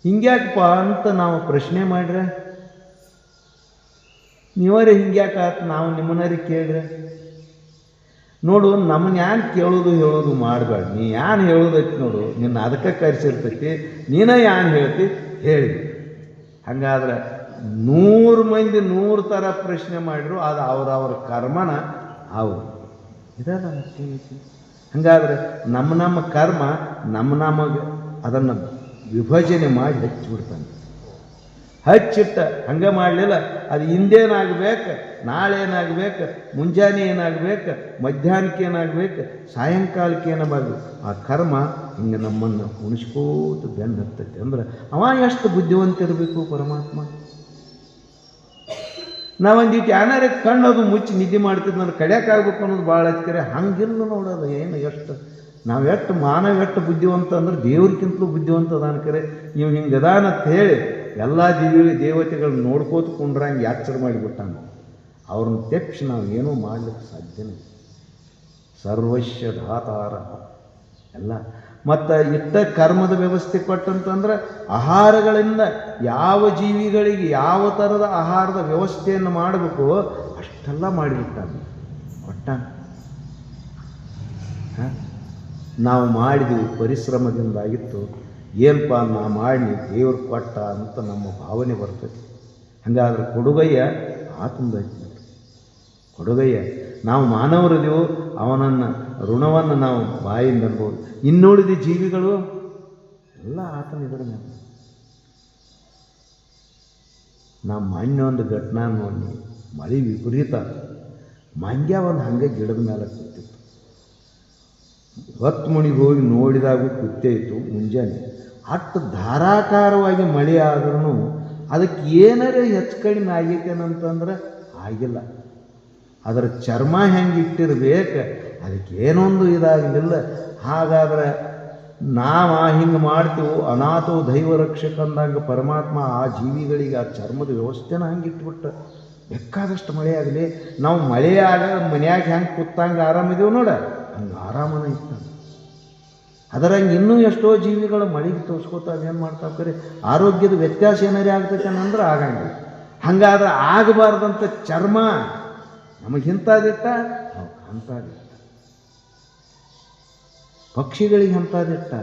ಹಿಂಗ್ಯಾಕಪ್ಪ ಅಂತ ನಾವು ಪ್ರಶ್ನೆ ಮಾಡ್ರೆ, ನೀವರೇ ಹಿಂಗ್ಯಾಕಾತ ನಾವು ನಿಮ್ಮನರಿ ಕೇಳ್ರೆ. ನೋಡು, ನಮ್ಮನ್ನ ಯಾನ್ ಕೇಳೋದು ಹೇಳೋದು ಮಾಡಬೇಡ. ನೀ ಯಾನ್ ಹೇಳೋದೈತಿ ನೋಡು, ನಿನ್ನ ಅದಕ್ಕೆ ಕರೆಸಿರ್ತೈತಿ, ನೀನ ಯಾನ್ ಹೇಳ್ತಿ ಹೇಳಿ. ಹಂಗಾದ್ರೆ 100 ಮಂದಿ 100 ಥರ ಪ್ರಶ್ನೆ ಮಾಡಿದ್ರು ಅದು ಅವ್ರವ್ರ ಕರ್ಮನ ಅವು ಇದಲ್ಲ ಮತ್ತೇನೈತಿ. ಹಾಗಾದ್ರೆ ನಮ್ಮ ಕರ್ಮ ನಮಗೆ ಅದನ್ನು ವಿಭಜನೆ ಮಾಡಿ ಹಚ್ಚಿಬಿಡ್ತಾನೆ. ಹಚ್ಚಿಟ್ಟ ಹಂಗೆ ಮಾಡಲಿಲ್ಲ, ಅದು ಹಿಂದೇನಾಗಬೇಕು, ನಾಳೆ ಏನಾಗಬೇಕು, ಮುಂಜಾನೆ ಏನಾಗಬೇಕು, ಮಧ್ಯಾಹ್ನಕ್ಕೆ ಏನಾಗಬೇಕು, ಸಾಯಂಕಾಲಕ್ಕೆ ಏನಾಗಬೇಕು, ಆ ಕರ್ಮ ಹಿಂಗೆ ನಮ್ಮನ್ನು ಉಣಿಸ್ಕೋತ ಬೆನ್ನು ಹತ್ತೈತಿ. ಅಂದ್ರೆ ಅವ ಎಷ್ಟು ಬುದ್ಧಿವಂತಿರಬೇಕು ಪರಮಾತ್ಮ. ನಾವೊಂದಿಟ್ಟು ಏನಾರೇ ಕಣ್ಣದು ಮುಚ್ಚಿ ನಿದ್ದೆ ಮಾಡ್ತಿದ್ದು ನಾನು ಕಡಿಯೋಕ್ಕಾಗ್ಬೇಕು ಅನ್ನೋದು ಭಾಳ ಹಚ್ಕರೆ. ಹಂಗಿಲ್ಲ ನೋಡೋದು. ಏನು ಎಷ್ಟು ನಾವೆಷ್ಟು ಮಾನವ ಎಷ್ಟು ಬುದ್ಧಿವಂತ ಅಂದ್ರೆ ದೇವ್ರಿಗಿಂತಲೂ ಬುದ್ಧಿವಂತ ಅದಾನ. ಕರೆ ನೀವು ಹಿಂಗೆ ಅದಾನ ಅಂತ ಹೇಳಿ ಎಲ್ಲ ದೇವತೆಗಳನ್ನ ನೋಡ್ಕೋತ ಕುಂಡ್ರಂಗೆ ಎಚ್ಚರ ಮಾಡಿಬಿಟ್ಟಾನ. ಅವ್ರನ್ನ ತೆಪ್ಸಿ ನಾವು ಏನೂ ಮಾಡ್ಲಿಕ್ಕೆ ಸಾಧ್ಯನೇ. ಸರ್ವಸ್ಯ ಧಾತಾರ ಎಲ್ಲ. ಮತ್ತು ಇಟ್ಟ ಕರ್ಮದ ವ್ಯವಸ್ಥೆ ಕೊಟ್ಟಂತಂದ್ರೆ ಆಹಾರಗಳಿಂದ ಯಾವ ಜೀವಿಗಳಿಗೆ ಯಾವ ಥರದ ಆಹಾರದ ವ್ಯವಸ್ಥೆಯನ್ನು ಮಾಡಬೇಕು ಅಷ್ಟೆಲ್ಲ ಮಾಡಿಬಿಟ್ಟಾನೆ, ಕೊಟ್ಟಾನ. ನಾವು ಮಾಡಿದೀವಿ, ಪರಿಶ್ರಮದಿಂದಾಗಿತ್ತು. ಏನಪ್ಪ ನಾ ಮಾಡಿ ದೇವ್ರು ಕೊಟ್ಟ ಅಂತ ನಮ್ಮ ಭಾವನೆ ಬರ್ತದೆ. ಹಾಗಾದ್ರೆ ಕೊಡುಗಯ್ಯ ಆತಂದೈತಿ. ಕೊಡುಗಯ್ಯ ನಾವು ಮಾನವರದೆವು, ಅವನನ್ನು ಋಣವನ್ನು ನಾವು ಬಾಯಿಂದ ಅನ್ಬೋದು. ಇನ್ನುಳಿದ ಜೀವಿಗಳು ಎಲ್ಲ ಆತನ ಇದರ ಮೇಲೆ. ನಾವು ಮಾನ್ಯ ಒಂದು ಘಟನಾ ನೋಡಿ, ಮಳೆ ವಿಪರೀತ. ಮಂಗ್ಯ ಒಂದು ಹಂಗೆ ಗಿಡದ ಮೇಲೆ ಕೂತಿತ್ತು. 10 ಮಣಿಗೆ ಹೋಗಿ ನೋಡಿದಾಗ ಕುತ್ತೇ ಇತ್ತು. ಮುಂಜಾನೆ ಅಷ್ಟು ಧಾರಾಕಾರವಾಗಿ ಮಳೆ ಆದ್ರೂ ಅದಕ್ಕೆ ಏನಾರೇ ಹೆಚ್ಚು ಕಡಿಮೆ ಆಗೈತೇನಂತಂದ್ರೆ ಆಗಿಲ್ಲ. ಅದರ ಚರ್ಮ ಹೆಂಗೆ ಇಟ್ಟಿರ್ಬೇಕು, ಅದಕ್ಕೆ ಏನೊಂದು ಇದಾಗಲಿಲ್ಲ. ಹಾಗಾದ್ರೆ ನಾವು ಹಿಂಗೆ ಮಾಡ್ತೀವಿ. ಅನಾಥೋ ದೈವ ರಕ್ಷಕ ಅಂದಂಗೆ ಪರಮಾತ್ಮ ಆ ಜೀವಿಗಳಿಗೆ ಆ ಚರ್ಮದ ವ್ಯವಸ್ಥೆನ ಹಂಗೆ ಇಟ್ಬಿಟ್ಟ. ಬೇಕಾದಷ್ಟು ಮಳೆ ಆಗಲಿ, ನಾವು ಮಳೆಯಾಗ ಮನ್ಯಾಗ ಹೆಂಗೆ ಕೂತಂಗೆ ಆರಾಮಿದೀವಿ ನೋಡ, ಹಂಗೆ ಆರಾಮನ ಇತ್ತು. ಅದರಂಗೆ ಇನ್ನೂ ಎಷ್ಟೋ ಜೀವಿಗಳು ಮಳೆಗೆ ತೋರಿಸ್ಕೋತಾವೆ. ಏನು ಮಾಡ್ತಾವೆ ಕರೆ ಆರೋಗ್ಯದ ವ್ಯತ್ಯಾಸ ಏನಾರೇ ಆಗ್ತೈತೆ ಅಂದ್ರೆ ಆಗಂಗಿಲ್ಲ. ಹಂಗಾದ್ರೆ ಆಗಬಾರ್ದಂಥ ಚರ್ಮ ನಮಗಿಂಥದಿಟ್ಟ, ಅಂಥದಿಟ್ಟ. ಪಕ್ಷಿಗಳಿಗೆ ಅಂಥದಿಟ್ಟ.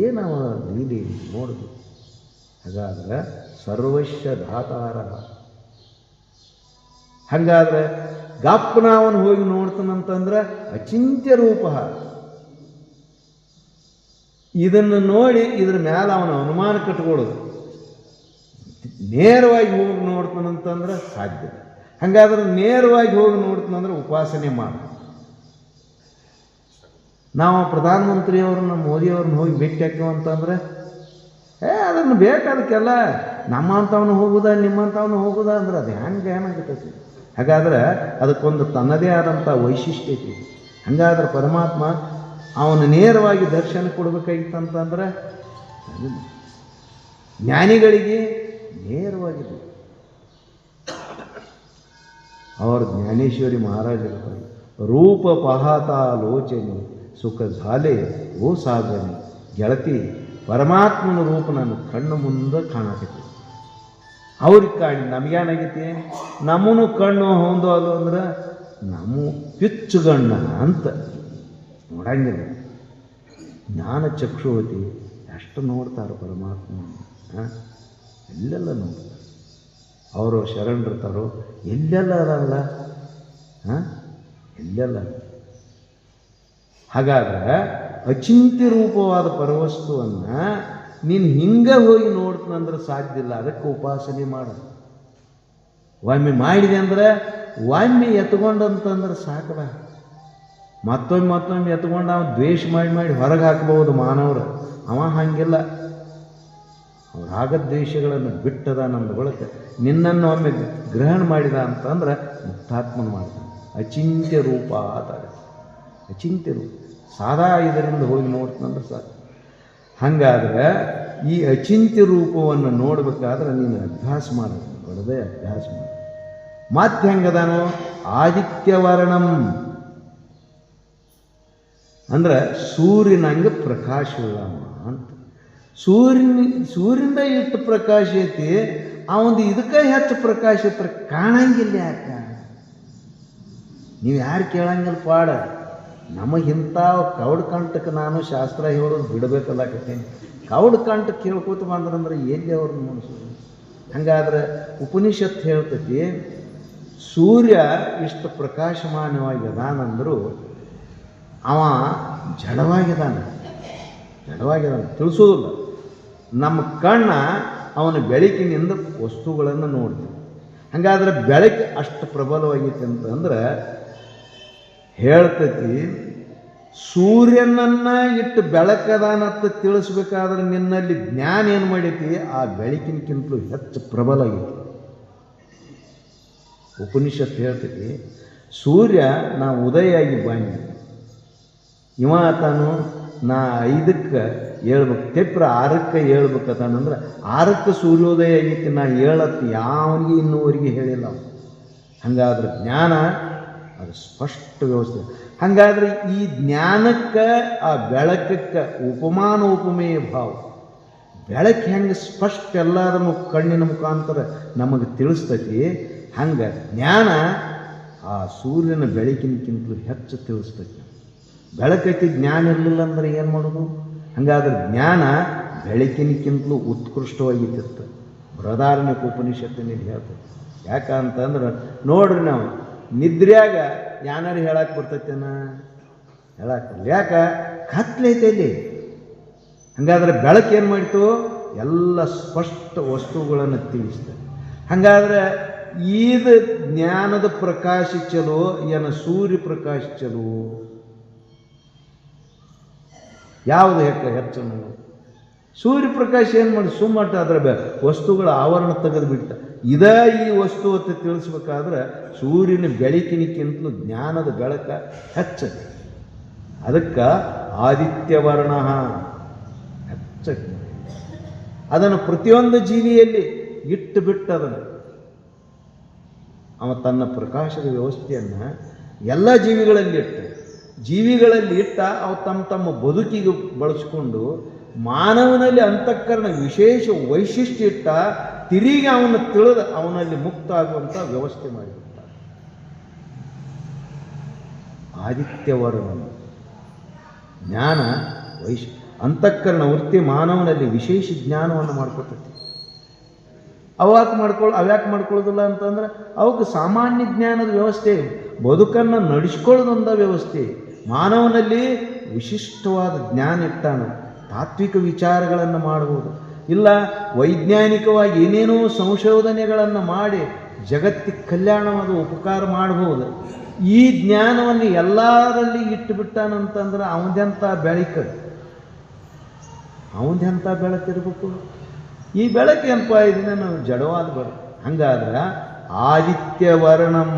ಏನವ ಲೀಲೆ ನೋಡಿದ್ವಿ. ಹಾಗಾದ್ರೆ ಸರ್ವಸ್ಯ ಧಾತಾರ. ಹಾಗಾದ್ರೆ ಗಾಪ್ಪನಾವನು ಹೋಗಿ ನೋಡ್ತಾನಂತಂದ್ರೆ ಅಚಿಂತ್ಯ ರೂಪ. ಇದನ್ನು ನೋಡಿ ಇದ್ರ ಮೇಲೆ ಅವನ ಅನುಮಾನ ಕಟ್ಕೊಳ್ಳೋದು. ನೇರವಾಗಿ ಹೋಗಿ ನೋಡ್ತಾನಂತಂದ್ರೆ ಸಾಧ್ಯ. ಹಾಗಾದ್ರೆ ನೇರವಾಗಿ ಹೋಗಿ ನೋಡ್ತಾನಂದ್ರೆ ಉಪಾಸನೆ ಮಾಡು. ನಾವು ಪ್ರಧಾನಮಂತ್ರಿಯವ್ರನ್ನ ಮೋದಿಯವ್ರನ್ನ ಹೋಗಿ ಭೇಟಿ ಹಾಕಿವ ಅಂತಂದ್ರೆ ಅದನ್ನು ಬೇಕಾದಕ್ಕೆಲ್ಲ ನಮ್ಮಂಥವನು ಹೋಗುದಾ ನಿಮ್ಮಂಥವನು ಹೋಗುದಾ ಅಂದ್ರೆ ಅದು ಹೆಂಗೆ ಏನಾಗುತ್ತೈತಿ. ಹಾಗಾದ್ರೆ ಅದಕ್ಕೊಂದು ತನ್ನದೇ ಆದಂಥ ವೈಶಿಷ್ಟ್ಯ ಐತಿ. ಹಾಗಾದ್ರೆ ಪರಮಾತ್ಮ ಅವನು ನೇರವಾಗಿ ದರ್ಶನ ಕೊಡಬೇಕಾಗಿತ್ತಂತಂದ್ರೆ ಜ್ಞಾನಿಗಳಿಗೆ ನೇರವಾಗಿದೆ. ಅವರು ಜ್ಞಾನೇಶ್ವರಿ ಮಹಾರಾಜರು ರೂಪ ಪಹಾತಾ ಲೋಚನೆ ಸುಖ ಝಾಲೆ ಓ ಸಾಧನೆ ಗೆಳತಿ ಪರಮಾತ್ಮನ ರೂಪ ನನ್ನ ಕಣ್ಣು ಮುಂದೆ ಕಾಣಕೈತಿ. ಅವ್ರಿಗೆ ಕಾಣಿ ನಮಗೇನಾಗೈತಿ, ನಮ್ಮನು ಕಣ್ಣು ಹೊಂದು ಅಲ್ಲ ಅಂದ್ರೆ ನಮ್ಮ ಪಿಚ್ಚುಗಣ್ಣ ಅಂತ ನೋಡಂಗಿಲ್ಲ. ಜ್ಞಾನ ಚಕ್ಷುವತಿ ಎಷ್ಟು ನೋಡ್ತಾರೆ ಪರಮಾತ್ಮ. ಎಲ್ಲೆಲ್ಲ ನೋಡ್ತಾರೆ. ಅವರು ಶರಣರಿರ್ತಾರೋ ಎಲ್ಲೆಲ್ಲ ಅದಲ್ಲ, ಎಲ್ಲೆಲ್ಲ. ಹಾಗಾದ್ರೆ ಅಚಿಂತ್ಯ ರೂಪವಾದ ಪರವಸ್ತುವನ್ನು ನೀನು ಹಿಂಗೆ ಹೋಗಿ ನೋಡ್ತಾನಂದ್ರೆ ಸಾಧ್ಯ ಇಲ್ಲ. ಅದಕ್ಕೆ ಉಪಾಸನೆ ಮಾಡು. ಒಮ್ಮೆ ಮಾಡಿದೆ ಅಂದ್ರೆ ಒಮ್ಮೆ ಎತ್ಕೊಂಡಂತಂದ್ರೆ ಸಾಕಲ್ಲ. ಮತ್ತೊಮ್ಮೆ ಎತ್ಕೊಂಡು ಅವ ದ್ವೇಷ ಮಾಡಿ ಹೊರಗೆ ಹಾಕ್ಬೋದು ಮಾನವರು. ಅವ ಹಾಗಿಲ್ಲ. ಅವ್ರ ರಾಗದ್ವೇಷಗಳನ್ನು ಬಿಟ್ಟದ ನಮ್ದು ಬಳಕೆ ನಿನ್ನನ್ನು ಒಮ್ಮೆ ಗ್ರಹಣ ಮಾಡಿದ ಅಂತಂದ್ರೆ ಮುಕ್ತಾತ್ಮನ ಮಾಡ್ತಾನೆ. ಅಚಿಂತ್ಯ ರೂಪ ಆತಾರೆ. ಅಚಿಂತ್ಯ ರೂಪ ಸಾದಾ ಇದರಿಂದ ಹೋಗಿ ನೋಡ್ತಂದ್ರೆ ಸಾಕು. ಹಾಗಾದ್ರೆ ಈ ಅಚಿಂತ್ಯ ರೂಪವನ್ನು ನೋಡಬೇಕಾದ್ರೆ ನೀನು ಅಭ್ಯಾಸ ಮಾಡಬೇಕು, ಹೊಡೆದೇ ಅಭ್ಯಾಸ ಮಾಡ. ಮತ್ತೆ ಹೆಂಗದಾನು ಆದಿತ್ಯವರ್ಣಂ ಅಂದ್ರೆ ಸೂರ್ಯನಂಗೆ ಪ್ರಕಾಶವುಳ್ಳ ಅಂತ. ಸೂರ್ಯನ ಇಟ್ಟು ಪ್ರಕಾಶ ಐತಿ, ಅವಂದು ಇದಕ್ಕೆ ಹೆಚ್ಚು ಪ್ರಕಾಶ ಐತ್ರ ಕಾಣಂಗಿಲ್ಲ. ಯಾಕ ನೀವು ಯಾರು ಕೇಳಂಗಿಲ್ಲ ಪಾಡ. ನಮಗಿಂತ ಕೌಡ್ ಕಂಠಕ್ಕೆ ನಾನು ಶಾಸ್ತ್ರ ಹೇಳೋದು ಬಿಡಬೇಕಲ್ಲಾಕತ್ತೀನಿ. ಕೌಡ್ ಕಂಠ ಕೇಳ್ಕೋತ ಬಂದ್ರಂದ್ರೆ ಎಲ್ಲಿ ಅವ್ರನ್ನ ಮನಸ್ಸು. ಹಂಗಾದ್ರೆ ಉಪನಿಷತ್ ಹೇಳ್ತೈತಿ ಸೂರ್ಯ ಇಷ್ಟು ಪ್ರಕಾಶಮಾನವಾಗಿ ಅದಾನಂದ್ರು ಅವ ಜಡವಾಗಿದ್ದಾನೆ ತಿಳಿಸೋದಿಲ್ಲ. ನಮ್ಮ ಕಣ್ಣ ಅವನ ಬೆಳಕಿನಿಂದ ವಸ್ತುಗಳನ್ನು ನೋಡ್ತೀವಿ. ಹಾಗಾದ್ರೆ ಬೆಳಕು ಅಷ್ಟು ಪ್ರಬಲವಾಗೈತಿ ಅಂತಂದ್ರೆ ಹೇಳ್ತೈತಿ ಸೂರ್ಯನನ್ನು ಇಟ್ಟು ಬೆಳಕದಾನತ್ತ ತಿಳಿಸ್ಬೇಕಾದ್ರೆ ನಿನ್ನಲ್ಲಿ ಜ್ಞಾನ ಏನು ಮಾಡೈತಿ ಆ ಬೆಳಕಿನಕ್ಕಿಂತಲೂ ಹೆಚ್ಚು ಪ್ರಬಲ ಆಗೈತಿ. ಉಪನಿಷತ್ ಹೇಳ್ತೈತಿ ಸೂರ್ಯ ನಾ ಉದಯ ಆಗಿ ಬಾಂಡಿ ಇವ ತಾನು ನಾ 5ಕ್ಕೆ ಹೇಳ್ಬೇಕು, ತೆಪ್ರ 6ಕ್ಕೆ ಹೇಳ್ಬೇಕಂದ್ರೆ 6ಕ್ಕೆ ಸೂರ್ಯೋದಯ ಆಗೈತಿ, ನಾ ಹೇಳತ್ತು ಯಾವನಿಗೆ ಇನ್ನೂವರೆಗೆ ಹೇಳಿಲ್ಲ. ಹಾಗಾದ್ರೆ ಜ್ಞಾನ ಅದು ಸ್ಪಷ್ಟ ವ್ಯವಸ್ಥೆ. ಹಾಗಾದ್ರೆ ಈ ಜ್ಞಾನಕ್ಕೆ ಆ ಬೆಳಕಕ್ಕೆ ಉಪಮಾನ ಉಪಮೇಯ ಭಾವ. ಬೆಳಕು ಹೆಂಗೆ ಸ್ಪಷ್ಟ ಎಲ್ಲದನ್ನು ಕಣ್ಣಿನ ಮುಖಾಂತರ ನಮಗೆ ತಿಳಿಸ್ತೈತಿ, ಹಂಗೆ ಜ್ಞಾನ ಆ ಸೂರ್ಯನ ಬೆಳಕಿನಕ್ಕಿಂತಲೂ ಹೆಚ್ಚು ತಿಳಿಸ್ತೈತಿ. ಬೆಳಕೈತಿ ಜ್ಞಾನ ಇರಲಿಲ್ಲ ಅಂದ್ರೆ ಏನು ಮಾಡೋದು? ಹಾಗಾದ್ರೆ ಜ್ಞಾನ ಬೆಳಕಿನಕ್ಕಿಂತಲೂ ಉತ್ಕೃಷ್ಟವಾಗಿತ್ತು. ಬೃಹದಾರಣ್ಯಕ ಉಪನಿಷತ್ತಿನಲ್ಲಿ ಹೇಳ್ತದೆ. ಯಾಕಂತಂದ್ರೆ ನೋಡ್ರಿ, ನಾವು ನಿದ್ರ್ಯಾಗ ಯಾರು ಹೇಳಕ್ಕೆ ಬರ್ತೈತೇನ? ಹೇಳಕ್ಕಿಲ್ಲ. ಯಾಕೆ? ಕತ್ಲೈತಲ್ಲಿ. ಹಾಗಾದ್ರೆ ಬೆಳಕು ಏನು ಮಾಡಿತು? ಎಲ್ಲ ಸ್ಪಷ್ಟ ವಸ್ತುಗಳನ್ನು ತಿಳಿಸ್ತದೆ. ಹಾಗಾದ್ರೆ ಇದು ಜ್ಞಾನದ ಪ್ರಕಾಶ ಚಲೋ ಏನ ಸೂರ್ಯ ಪ್ರಕಾಶ ಚಲೋ? ಯಾವುದು ಹೆಚ್ಚು? ಸೂರ್ಯ ಪ್ರಕಾಶ ಏನು ಮಾಡಿ ಸುಮ್ಮಟ ಅದರ ವಸ್ತುಗಳ ಆವರಣ ತೆಗೆದುಬಿಟ್ಟ. ಈ ವಸ್ತು ಅಂತ ತಿಳಿಸ್ಬೇಕಾದ್ರೆ ಸೂರ್ಯನ ಬೆಳಕಿನಕ್ಕಿಂತಲೂ ಜ್ಞಾನದ ಬೆಳಕ ಹೆಚ್ಚತಿ. ಅದಕ್ಕೆ ಆದಿತ್ಯವರ್ಣ ಹೆಚ್ಚತಿ. ಅದನ್ನು ಪ್ರತಿಯೊಂದು ಜೀವಿಯಲ್ಲಿ ಇಟ್ಟು ಬಿಟ್ಟದನ್ನು ಅವ ತನ್ನ ಪ್ರಕಾಶದ ವ್ಯವಸ್ಥೆಯನ್ನು ಎಲ್ಲ ಜೀವಿಗಳಲ್ಲಿ ಇಟ್ಟ ಅವು ತಮ್ಮ ಬದುಕಿಗೆ ಬಳಸ್ಕೊಂಡು ಮಾನವನಲ್ಲಿ ಅಂತಃಕರಣ ವಿಶೇಷ ವೈಶಿಷ್ಟ್ಯ ಇಟ್ಟ ತಿರುಗಿ ಅವನು ತಿಳಿದು ಅವನಲ್ಲಿ ಮುಕ್ತ ಆಗುವಂಥ ವ್ಯವಸ್ಥೆ ಮಾಡಿಬಿಡ್ತಾರೆ. ಆದಿತ್ಯವರ್ಣ ಜ್ಞಾನ ಅಂತಃಕರಣ ವೃತ್ತಿ ಮಾನವನಲ್ಲಿ ವಿಶೇಷ ಜ್ಞಾನವನ್ನು ಮಾಡ್ಕೊತೈತಿ. ಅವ್ಯಾಕೆ ಮಾಡ್ಕೊಳ್ಳೋದಿಲ್ಲ ಅಂತಂದ್ರೆ ಅವಕ್ಕೆ ಸಾಮಾನ್ಯ ಜ್ಞಾನದ ವ್ಯವಸ್ಥೆ, ಬದುಕನ್ನು ನಡೆಸ್ಕೊಳ್ಳೋದೊಂದ ವ್ಯವಸ್ಥೆ. ಮಾನವನಲ್ಲಿ ವಿಶಿಷ್ಟವಾದ ಜ್ಞಾನ ಇಟ್ಟಾನ. ತಾತ್ವಿಕ ವಿಚಾರಗಳನ್ನು ಮಾಡಬಹುದು, ಇಲ್ಲ ವೈಜ್ಞಾನಿಕವಾಗಿ ಏನೇನೋ ಸಂಶೋಧನೆಗಳನ್ನು ಮಾಡಿ ಜಗತ್ತಿಗೆ ಕಲ್ಯಾಣವಾದ ಉಪಕಾರ ಮಾಡಬಹುದು. ಈ ಜ್ಞಾನವನ್ನು ಎಲ್ಲರಲ್ಲಿ ಇಟ್ಟುಬಿಟ್ಟಾನಂತಂದ್ರೆ ಅವನದೆಂಥ ಬೆಳಕಿರ್ಬೇಕು. ಈ ಬೆಳಕೇನಪ್ಪ ಇದನ್ನ ನಾವು ಜಡವಾದ ಬೆಳಕು. ಹಂಗಾದ್ರೆ ಆದಿತ್ಯವರ್ಣಂ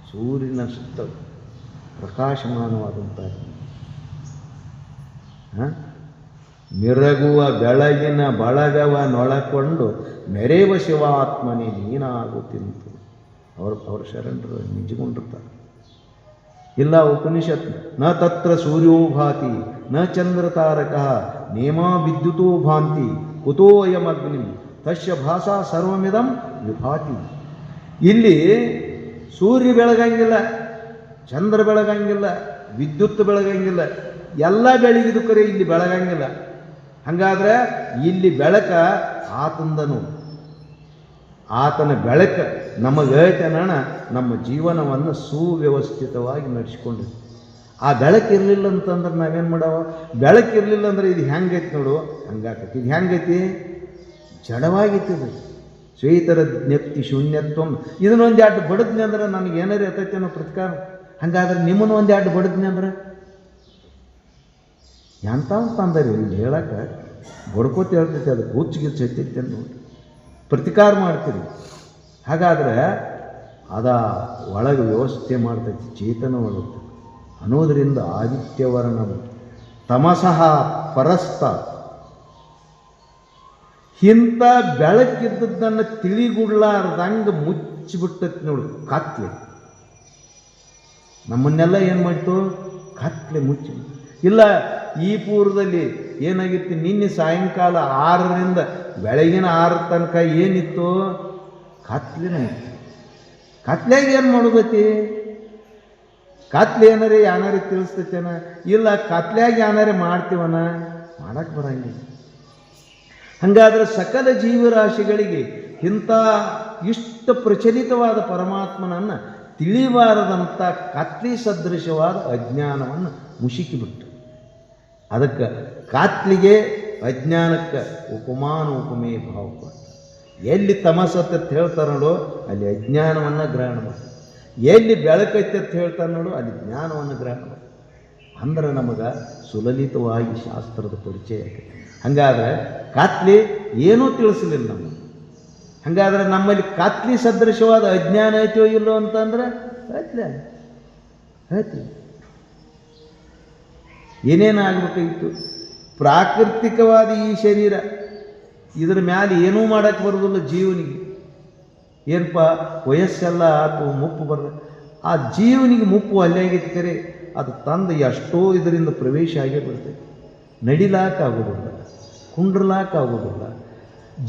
ಸೂರ್ಯನ ಸುತ್ತ ಪ್ರಕಾಶಮಾನವಾದಂಥ ಮಿರಗುವ ಬೆಳಗಿನ ಬಳಗವನೊಳಕೊಂಡು ಮೆರೆವ ಶಿವಾತ್ಮನೇ ನೀನಾಗುತ್ತಿಂತು. ಅವ್ರ ಶರಣರು ನಿಜಗೊಂಡಿರ್ತಾರೆ. ಇಲ್ಲ ಉಪನಿಷತ್ ನ ತತ್ರ ಸೂರ್ಯೋ ಭಾತಿ ನ ಚಂದ್ರ ತಾರಕ ನೇಮಾ ವಿದ್ಯುತೋ ಭಾಂತಿ ಕುತೋ ಅಯಮಗ್ನಿ ತಸ್ಯ ಭಾಷಾ ಸರ್ವಮಿದಂ ವಿಭಾತಿ. ಇಲ್ಲಿ ಸೂರ್ಯ ಬೆಳಗಂಗಿಲ್ಲ, ಚಂದ್ರ ಬೆಳಗಂಗಿಲ್ಲ, ವಿದ್ಯುತ್ ಬೆಳಗಂಗಿಲ್ಲ, ಎಲ್ಲ ಬೆಳಗಿದು ಕರೆ ಇಲ್ಲಿ ಬೆಳಗಂಗಿಲ್ಲ. ಹಾಗಾದ್ರೆ ಇಲ್ಲಿ ಬೆಳಕ ಆತಂದನು, ಆತನ ಬೆಳಕ ನಮಗೈತನಣ ನಮ್ಮ ಜೀವನವನ್ನು ಸುವ್ಯವಸ್ಥಿತವಾಗಿ ನಡೆಸ್ಕೊಂಡಿದ್ವಿ. ಆ ಬೆಳಕಿರಲಿಲ್ಲ ಅಂತಂದ್ರೆ ನಾವೇನು ಮಾಡವ? ಬೆಳಕಿರಲಿಲ್ಲ ಅಂದ್ರೆ ಇದು ಹೆಂಗೈತಿ ನೋಡು, ಹಂಗಾಕತಿ. ಇದು ಹೆಂಗೈತಿ? ಜಡವಾಗಿತ್ತು. ಶ್ವೇತರ ಜ್ಞಪ್ತಿ ಶೂನ್ಯತ್ವ. ಇದನ್ನೊಂದು ಎರಡು ಬಡದ್ನಿ ಅಂದ್ರೆ ನನಗೆ ಏನಾರು ಎತ್ತೈತೆ ಅನ್ನೋ ಪ್ರತಿಕಾರ ಹಂಗಾದ್ರೆ ನಿಮ್ಮನ್ನು ಒಂದು ಎರಡು ಬಡಿದ್ನಿ ಅಂದ್ರೆ ಎಂಥವ್ ತಂದರಿ ಇಲ್ಲಿ ಹೇಳಕ್ಕೆ ಬಡ್ಕೋತ ಹೇಳ್ತೈತಿ, ಅದು ಹುಚ್ಚಿಗಿಚ್ಚು ಹತ್ತೈತಿ ಅಂತ ನೋಡಿ ಪ್ರತಿಕಾರ ಮಾಡ್ತೀರಿ. ಹಾಗಾದ್ರೆ ಅದ ಒಳಗೆ ವ್ಯವಸ್ಥೆ ಮಾಡ್ತೈತಿ, ಚೇತನ ಒಳಗೆ ಅನ್ನೋದರಿಂದ ಆದಿತ್ಯವರ್ಣ ತಮಸಃ ಪರಸ್ತ, ಇಂಥ ಬೆಳಕಿದ್ದದ್ದನ್ನು ತಿಳಿಗುಡ್ಲಾರ್ದಂಗೆ ಮುಚ್ಚಿಬಿಟ್ಟೈತಿ ನೋಡಿ ಕತ್ಲೆ. ನಮ್ಮನ್ನೆಲ್ಲ ಏನು ಮಾಡ್ತು? ಕತ್ಲೆ ಮುಚ್ಚಿ. ಇಲ್ಲ, ಈ ಪೂರ್ವದಲ್ಲಿ ಏನಾಗಿತ್ತು? ನಿನ್ನೆ ಸಾಯಂಕಾಲ 6ರಿಂದ ಬೆಳಗಿನ 6 ತನಕ ಏನಿತ್ತು? ಕತ್ಲೆನೇ ಇತ್ತು. ಕತ್ಲೆಗೆ ಏನು ಮಾಡೋದೈತಿ? ಕತ್ಲೆ ಏನಾರೇ ಯಾನಾರೇ ತಿಳಿಸ್ತೈತೇನ? ಇಲ್ಲ, ಕತ್ಲೆಯಾಗಿ ಯಾನಾರೇ ಮಾಡ್ತೀವನ? ಮಾಡಕ್ಕೆ ಬರಂಗಿಲ್ಲ. ಹಾಗಾದ್ರೆ ಸಕಲ ಜೀವರಾಶಿಗಳಿಗೆ ಇಂಥ ಇಷ್ಟು ಪ್ರಚಲಿತವಾದ ಪರಮಾತ್ಮನನ್ನು ತಿಳಿಬಾರದಂಥ ಕತ್ಲಿ ಸದೃಶವಾದ ಅಜ್ಞಾನವನ್ನು ಮುಸುಕಿಬಿಟ್ಟು, ಅದಕ್ಕೆ ಕಾತ್ಲಿಗೆ ಅಜ್ಞಾನಕ್ಕೆ ಉಪಮಾನ ಉಪಮೇ ಭಾವ ಕೊಟ್ಟು, ಎಲ್ಲಿ ತಮಸತ್ತೆ ಹೇಳ್ತಾರೆ ನೋಡು ಅಲ್ಲಿ ಅಜ್ಞಾನವನ್ನು ಗ್ರಹಣ ಮಾಡಿ, ಎಲ್ಲಿ ಬೆಳಕೈತೆ ಅಂತ ಹೇಳ್ತಾರೆ ನೋಡು ಅಲ್ಲಿ ಜ್ಞಾನವನ್ನು ಗ್ರಹಣ ಮಾಡಿ. ಅಂದ್ರೆ ನಮಗೆ ಸುಲಲಿತವಾಗಿ ಶಾಸ್ತ್ರದ ಪರಿಚಯ ಆಗುತ್ತೆ. ಹಾಗಾದ್ರೆ ಕಾತ್ಲಿ ಏನೂ ತಿಳಿಸಲಿಲ್ಲ ನಮಗೆ. ಹಾಗಾದ್ರೆ ನಮ್ಮಲ್ಲಿ ಕಾತ್ಲಿ ಸದೃಶವಾದ ಅಜ್ಞಾನ ಐತೋ ಇಲ್ಲೋ ಅಂತಂದ್ರೆ ಐತಿ. ಏನೇನಾಗಬೇಕಾಗಿತ್ತು? ಪ್ರಾಕೃತಿಕವಾದ ಈ ಶರೀರ, ಇದರ ಮ್ಯಾಲೆ ಏನೂ ಮಾಡೋಕ್ಕೆ ಬರೋದಿಲ್ಲ ಜೀವನಿಗೆ. ಏನಪ್ಪ ವಯಸ್ಸೆಲ್ಲ ಆತು, ಮುಪ್ಪು ಬರೋದು. ಆ ಜೀವನಿಗೆ ಮುಪ್ಪು ಅಲ್ಲಾಗೈತಿ ಕರೆ, ಅದು ತಂದು ಎಷ್ಟೋ ಇದರಿಂದ ಪ್ರವೇಶ ಆಗೇ ಬಿಡ್ತೈತಿ. ನಡಿಲಾಕಾಗೋದಿಲ್ಲ, ಕುಂಡ್ರಲಾಕಾಗೋದಿಲ್ಲ.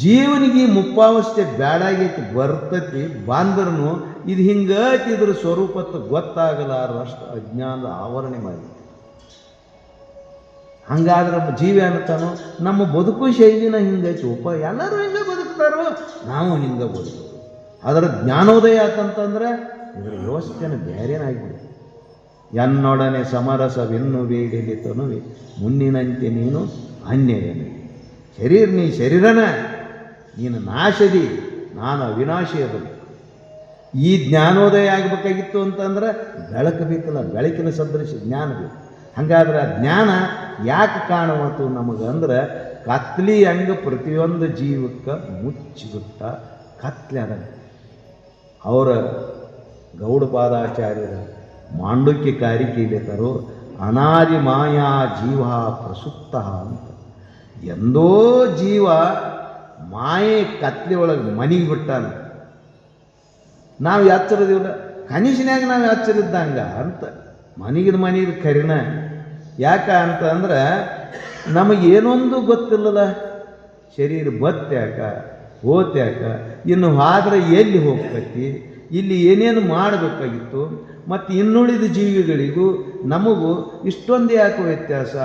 ಜೀವನಿಗೆ ಮುಪ್ಪಾವಸ್ಥೆ ಬ್ಯಾಡಾಗೈತಿ, ಬರ್ತೈತಿ, ಬಾಂದ್ರೂ ಇದು ಹಿಂಗೈತಿ, ಇದ್ರ ಸ್ವರೂಪತ್ತು ಗೊತ್ತಾಗಲಾರಷ್ಟು ಅಜ್ಞಾನದ ಆವರಣೆ ಮಾಡಿ. ಹಂಗಾದ್ರೆ ಜೀವಿ ಅನ್ನತಾನೋ ನಮ್ಮ ಬದುಕು ಶೈಲಿನ ಹಿಂಗೈತಿ, ಎಲ್ಲರೂ ಹಿಂಗೆ ಬದುಕ್ತಾರೋ, ನಾವು ಹಿಂಗೆ ಬದುಕೋದು. ಅದರ ಜ್ಞಾನೋದಯ ಆತಂತಂದ್ರೆ ಇದರ ವ್ಯವಸ್ಥೆನ ಬೇರೆನಾಗಿಬಿಡುತ್ತೆ. ಎನ್ನೊಡನೆ ಸಮರಸವೆನ್ನು ಬೇಡಿಲಿ ತನುವೆ ಮುನ್ನಿನಂತೆ ನೀನು ಅನ್ಯವೇನೆ. ನೀ ಶರೀರನ, ನೀನು ನಾಶದಿ, ನಾನು ಅವಿನಾಶಿ ಅದನ್ನು. ಈ ಜ್ಞಾನೋದಯ ಆಗಬೇಕಾಗಿತ್ತು ಅಂತಂದ್ರೆ ಬೆಳಕು ಬೇಕಲ್ಲ, ಬೆಳಕಿನ ಸದೃಶ ಜ್ಞಾನ ಬೇಕು. ಹಾಗಾದ್ರೆ ಆ ಜ್ಞಾನ ಯಾಕೆ ಕಾಣುವತ್ತು ನಮಗಂದ್ರೆ ಕತ್ಲಿ ಹಂಗೆ ಪ್ರತಿಯೊಂದು ಜೀವಕ್ಕೆ ಮುಚ್ಚಿಬಿಟ್ಟ ಕತ್ಲೆ ಅದ. ಅವರ ಗೌಡಪಾದಾಚಾರ್ಯರ ಮಾಂಡುಕ್ಯ ಕಾರಿಕೆಯಲ್ಲಿ ತರೋ ಅನಾದಿ ಮಾಯಾ ಜೀವ ಪ್ರಸುಪ್ತ ಅಂತ. ಎಂದೋ ಜೀವ ಮಾಯೆ ಕತ್ಲೆ ಒಳಗೆ ಮನಿಗೆ ಬಿಟ್ಟಾನ. ನಾವು ಎಚ್ಚರದಿಲ್ಲ, ಕನಿಷ್ನ್ಯಾಗ ನಾವು ಎಚ್ಚರಿದ್ದಂಗ ಅಂತ. ಮನಿಗಿದ ಕರಿನ ಯಾಕ ಅಂತ ಅಂದ್ರೆ ನಮಗೇನೊಂದು ಗೊತ್ತಿಲ್ಲಲ್ಲ. ಶರೀರ ಬತ್ತ್ಯಾಕ ಹೋತ್ಯಾಕ, ಇನ್ನು ಹೋದ್ರೆ ಎಲ್ಲಿ ಹೋಗ್ತೈತಿ, ಇಲ್ಲಿ ಏನೇನು ಮಾಡಬೇಕಾಗಿತ್ತು, ಮತ್ತು ಇನ್ನುಳಿದ ಜೀವಿಗಳಿಗೂ ನಮಗೂ ಇಷ್ಟೊಂದು ಯಾಕೆ ವ್ಯತ್ಯಾಸ?